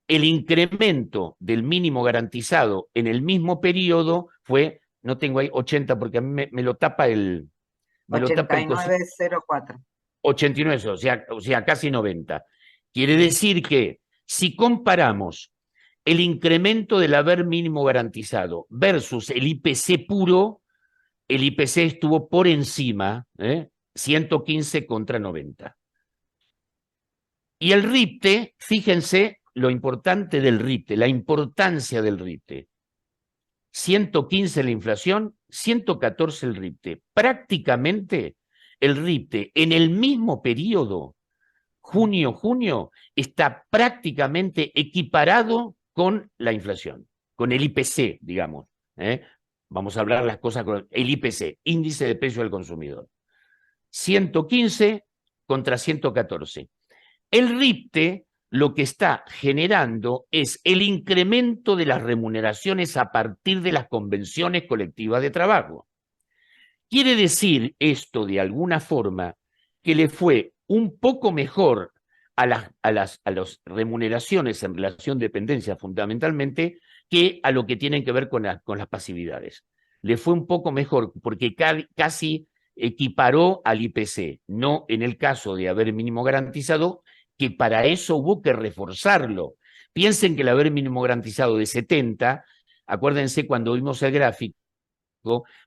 El incremento del mínimo garantizado en el mismo periodo fue, no tengo ahí 80 porque a mí me lo tapa el... 89,04. 89, o sea, casi 90. Quiere decir que si comparamos el incremento del haber mínimo garantizado versus el IPC puro, el IPC estuvo por encima, 115 contra 90. Y el RIPTE, fíjense lo importante del RIPTE, la importancia del RIPTE. 115 la inflación, 114 el RIPTE. Prácticamente el RIPTE en el mismo periodo, junio, está prácticamente equiparado con la inflación, con el IPC, digamos. Vamos a hablar las cosas con el IPC, Índice de Precio del Consumidor. 115 contra 114. El RIPTE lo que está generando es el incremento de las remuneraciones a partir de las convenciones colectivas de trabajo. Quiere decir esto de alguna forma que le fue un poco mejor a las remuneraciones en relación de dependencia fundamentalmente que a lo que tienen que ver con las pasividades. Le fue un poco mejor porque casi equiparó al IPC, no en el caso de haber mínimo garantizado, que para eso hubo que reforzarlo. Piensen que el haber mínimo garantizado de 70, acuérdense cuando vimos el gráfico,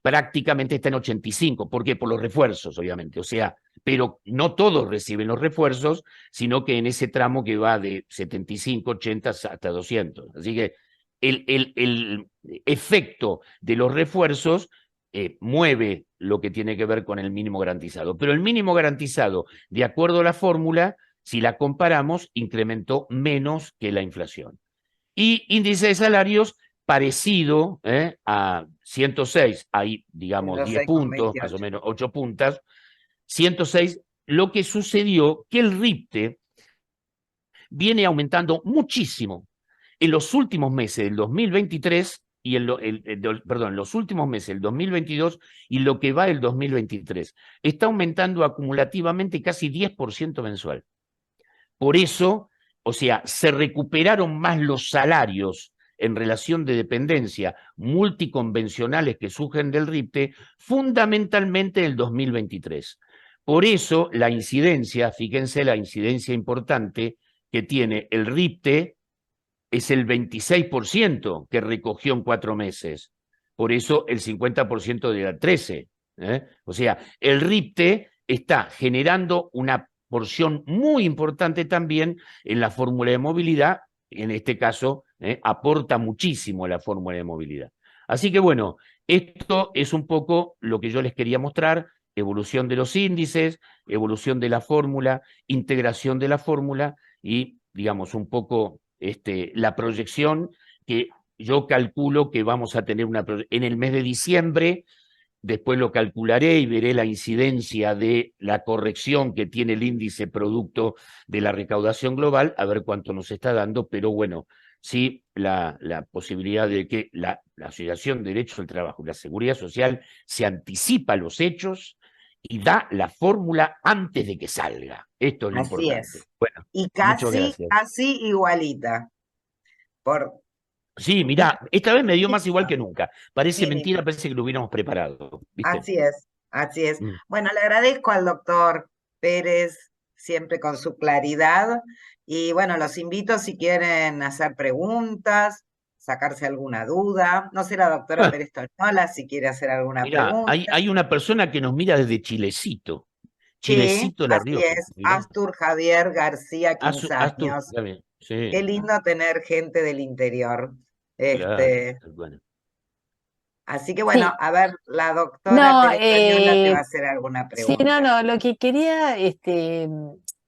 prácticamente está en 85. ¿Por qué? Por los refuerzos, obviamente. O sea, pero no todos reciben los refuerzos, sino que en ese tramo que va de 75, 80 hasta 200. Así que el efecto de los refuerzos mueve lo que tiene que ver con el mínimo garantizado. Pero el mínimo garantizado, de acuerdo a la fórmula, si la comparamos, incrementó menos que la inflación. Y índice de salarios parecido a 106, ahí digamos 10 puntos, más o menos 8 puntas, 106, lo que sucedió que el RIPTE viene aumentando muchísimo en los últimos meses del 2023 y en los últimos meses del 2022 y lo que va del 2023. Está aumentando acumulativamente casi 10% mensual. Por eso, o sea, se recuperaron más los salarios en relación de dependencia multiconvencionales que surgen del RIPTE, fundamentalmente del 2023. Por eso la incidencia, fíjense la incidencia importante que tiene el RIPTE, es el 26% que recogió en 4 meses. Por eso el 50% de la 13. O sea, el RIPTE está generando una porción muy importante también en la fórmula de movilidad, en este caso aporta muchísimo la fórmula de movilidad. Así que bueno, esto es un poco lo que yo les quería mostrar, evolución de los índices, evolución de la fórmula, integración de la fórmula y, digamos, un poco la proyección que yo calculo que vamos a tener en el mes de diciembre. Después lo calcularé y veré la incidencia de la corrección que tiene el índice producto de la recaudación global, a ver cuánto nos está dando, pero bueno, sí la posibilidad de que la Asociación de Derechos del Trabajo y la Seguridad Social se anticipa a los hechos y da la fórmula antes de que salga. Esto es lo importante. Así es. Bueno, y muchas gracias. casi igualita. Sí, mirá, esta vez me dio más igual que nunca. Parece mentira, parece que lo hubiéramos preparado. ¿Viste? Así es, así es. Bueno, le agradezco al doctor Pérez, siempre con su claridad. Y bueno, los invito si quieren hacer preguntas, sacarse alguna duda. No sé la doctora Pérez Toñola si quiere hacer alguna pregunta. Hay una persona que nos mira desde Chilecito. Chilecito, sí, La así Rioja. es, Astur Javier García Quinzaños. Sí. Qué lindo tener gente del interior. Claro, bueno. Así que bueno, Sí. A ver, la doctora Pérez Toñola te va a hacer alguna pregunta. Sí, no, lo que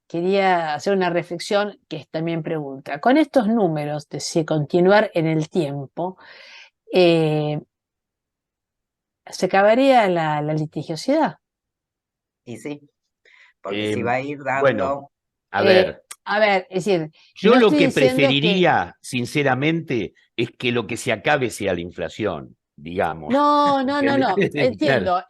quería hacer una reflexión que es también pregunta. Con estos números de si continuar en el tiempo, ¿se acabaría la litigiosidad? Y sí, porque si va a ir dando... Bueno, a ver, es decir... Yo lo que preferiría, sinceramente, es que lo que se acabe sea la inflación, digamos. No. Entiendo.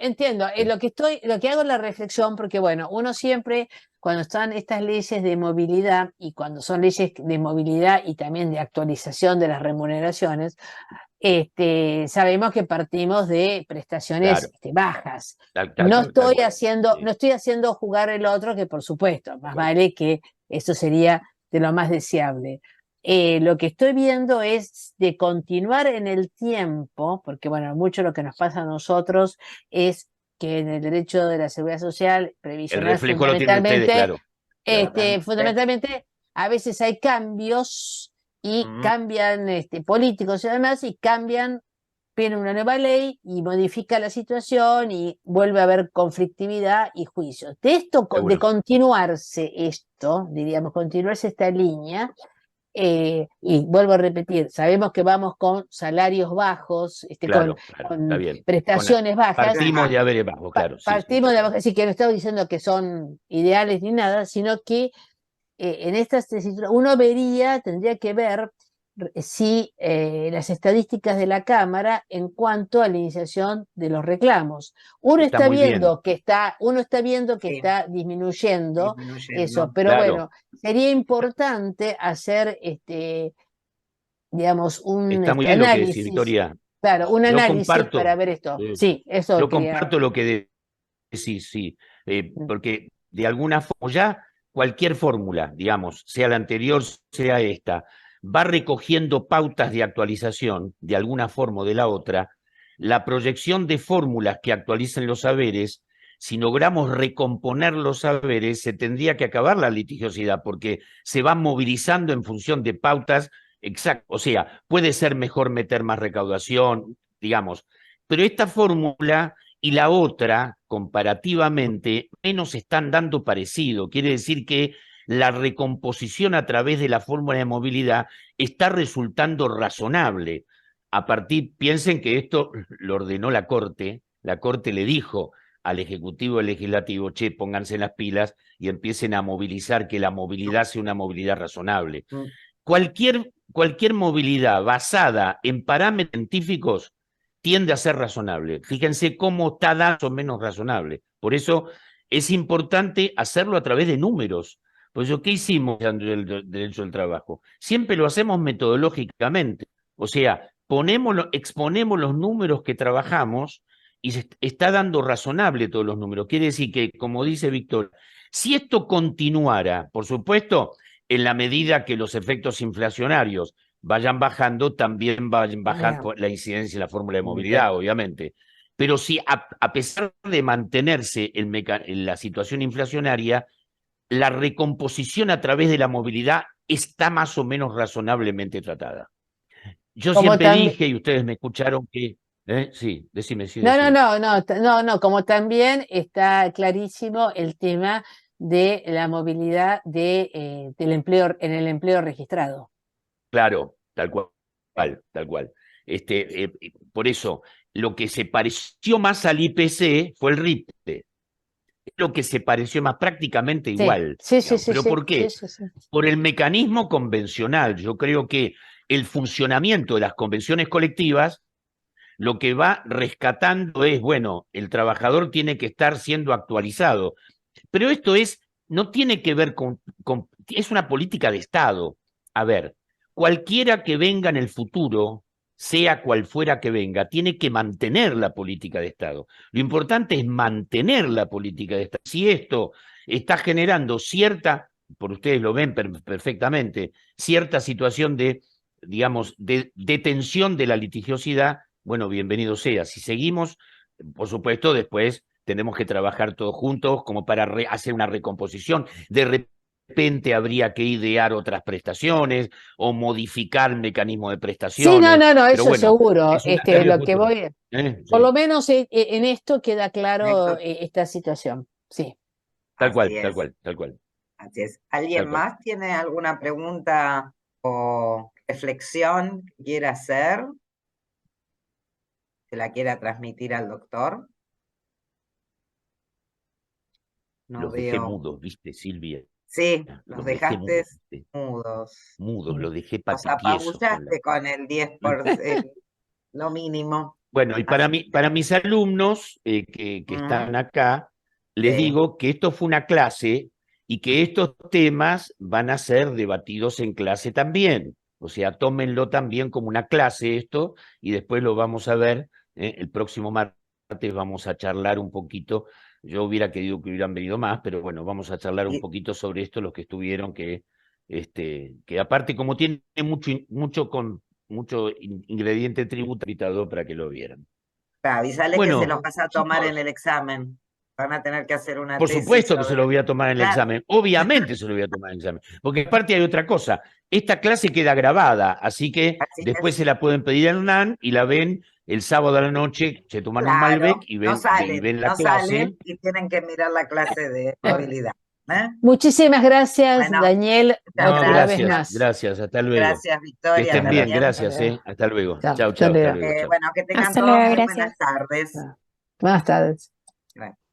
Lo que hago es la reflexión, porque bueno, uno siempre, cuando están estas leyes de movilidad y cuando son leyes de movilidad y también de actualización de las remuneraciones, sabemos que partimos de prestaciones bajas. No estoy haciendo jugar el otro, que por supuesto, más vale que eso sería de lo más deseable. Lo que estoy viendo es de continuar en el tiempo, porque bueno, mucho lo que nos pasa a nosotros es que en el derecho de la seguridad social El previsional reflejo lo tienen ustedes, claro. fundamentalmente a veces hay cambios y cambian políticos y demás, y cambian, viene una nueva ley y modifica la situación y vuelve a haber conflictividad y juicios. De esto, Seguro. de continuarse esto, diríamos, continuarse esta línea, y vuelvo a repetir, sabemos que vamos con salarios bajos, Claro, con está bien. prestaciones bajas. Partimos de haberes bajos, claro. Partimos de abajo, así que no estamos diciendo que son ideales ni nada, sino que en estas tesitura uno tendría que ver si las estadísticas de la Cámara en cuanto a la iniciación de los reclamos. Uno Está está muy bien. viendo que Sí. está disminuyendo eso, pero Claro. bueno, sería importante hacer digamos, un Está muy bien lo que decís, análisis. Victoria. Claro, un Yo análisis comparto. para ver esto. Sí, eso Yo quería. comparto lo que decís, sí. Porque de alguna forma, ya cualquier fórmula, digamos, sea la anterior, sea esta, va recogiendo pautas de actualización, de alguna forma o de la otra. La proyección de fórmulas que actualicen los saberes, si logramos recomponer los saberes, se tendría que acabar la litigiosidad, porque se va movilizando en función de pautas exactas. O sea, puede ser mejor meter más recaudación, digamos, pero esta fórmula y la otra, comparativamente, menos están dando parecido. Quiere decir que la recomposición a través de la fórmula de movilidad está resultando razonable. Piensen que esto lo ordenó la Corte le dijo al Ejecutivo y al Legislativo, che, pónganse las pilas y empiecen a movilizar, que la movilidad sea una movilidad razonable. Cualquier movilidad basada en parámetros científicos tiende a ser razonable. Fíjense cómo está más o menos razonable. Por eso es importante hacerlo a través de números. Por eso, ¿qué hicimos en el derecho del trabajo? Siempre lo hacemos metodológicamente. O sea, exponemos los números que trabajamos y se está dando razonable todos los números. Quiere decir que, como dice Víctor, si esto continuara, por supuesto, en la medida que los efectos inflacionarios vayan bajando, también vayan bajando la incidencia en la fórmula de movilidad, obviamente. Pero si a pesar de mantenerse en la situación inflacionaria, la recomposición a través de la movilidad está más o menos razonablemente tratada. Yo siempre dije, y ustedes me escucharon que... Sí, decime. No, como también está clarísimo el tema de la movilidad del empleo, en el empleo registrado. Claro, tal cual. Por eso, lo que se pareció más al IPC fue el RIPTE. Lo que se pareció más, prácticamente igual. Sí. ¿Pero por qué? Por el mecanismo convencional. Yo creo que el funcionamiento de las convenciones colectivas lo que va rescatando es, bueno, el trabajador tiene que estar siendo actualizado. Pero esto no tiene que ver es una política de Estado. A ver, cualquiera que venga en el futuro, sea cual fuera que venga, tiene que mantener la política de Estado. Lo importante es mantener la política de Estado. Si esto está generando por ustedes lo ven perfectamente, cierta situación de, digamos, de detención de la litigiosidad, bueno, bienvenido sea. Si seguimos, por supuesto, después tenemos que trabajar todos juntos como para hacer una recomposición. De repente habría que idear otras prestaciones o modificar el mecanismo de prestaciones. Sí, no, eso bueno, seguro. Es lo que voy, por lo menos en esto queda claro esta situación. Sí. Tal cual. Así es. ¿Alguien más tiene alguna pregunta o reflexión que quiera hacer? ¿Que la quiera transmitir al doctor? Los dejé mudos, ¿viste, Silvia? Sí, los dejaste mudos. Mudos, los dejé Los patitiesos. apabullaste con el 10%, lo mínimo. Bueno, y para mis alumnos que están acá, les digo que esto fue una clase y que estos temas van a ser debatidos en clase también. O sea, tómenlo también como una clase esto y después lo vamos a ver. El próximo martes vamos a charlar un poquito. Yo hubiera querido que hubieran venido más, pero bueno, vamos a charlar un poquito sobre esto, los que estuvieron, que que aparte como tiene mucho ingrediente tributario para que lo vieran. Avísale Bueno, que se los vas a tomar chicos, en el examen. Van a tener que hacer una por tesis supuesto que se sobre- lo voy a tomar en el Claro. examen. Obviamente se lo voy a tomar en el examen. Porque aparte hay otra cosa. Esta clase queda grabada, así que Así que después se la pueden pedir al UNAM y la ven el sábado a la noche, se toman un claro, Malbec y no ven la no clase. salen y tienen que mirar la clase de movilidad. ¿eh? Muchísimas gracias, Bueno, Daniel, muchas No, otra vez gracias, más. gracias, hasta luego. Gracias, Que Victoria, estén bien, también. gracias, hasta luego. Chao, Chau, hasta chau, hasta luego. luego, chau. Bueno, que tengan Hasta todos luego, muy gracias. buenas tardes. Buenas tardes. Gracias.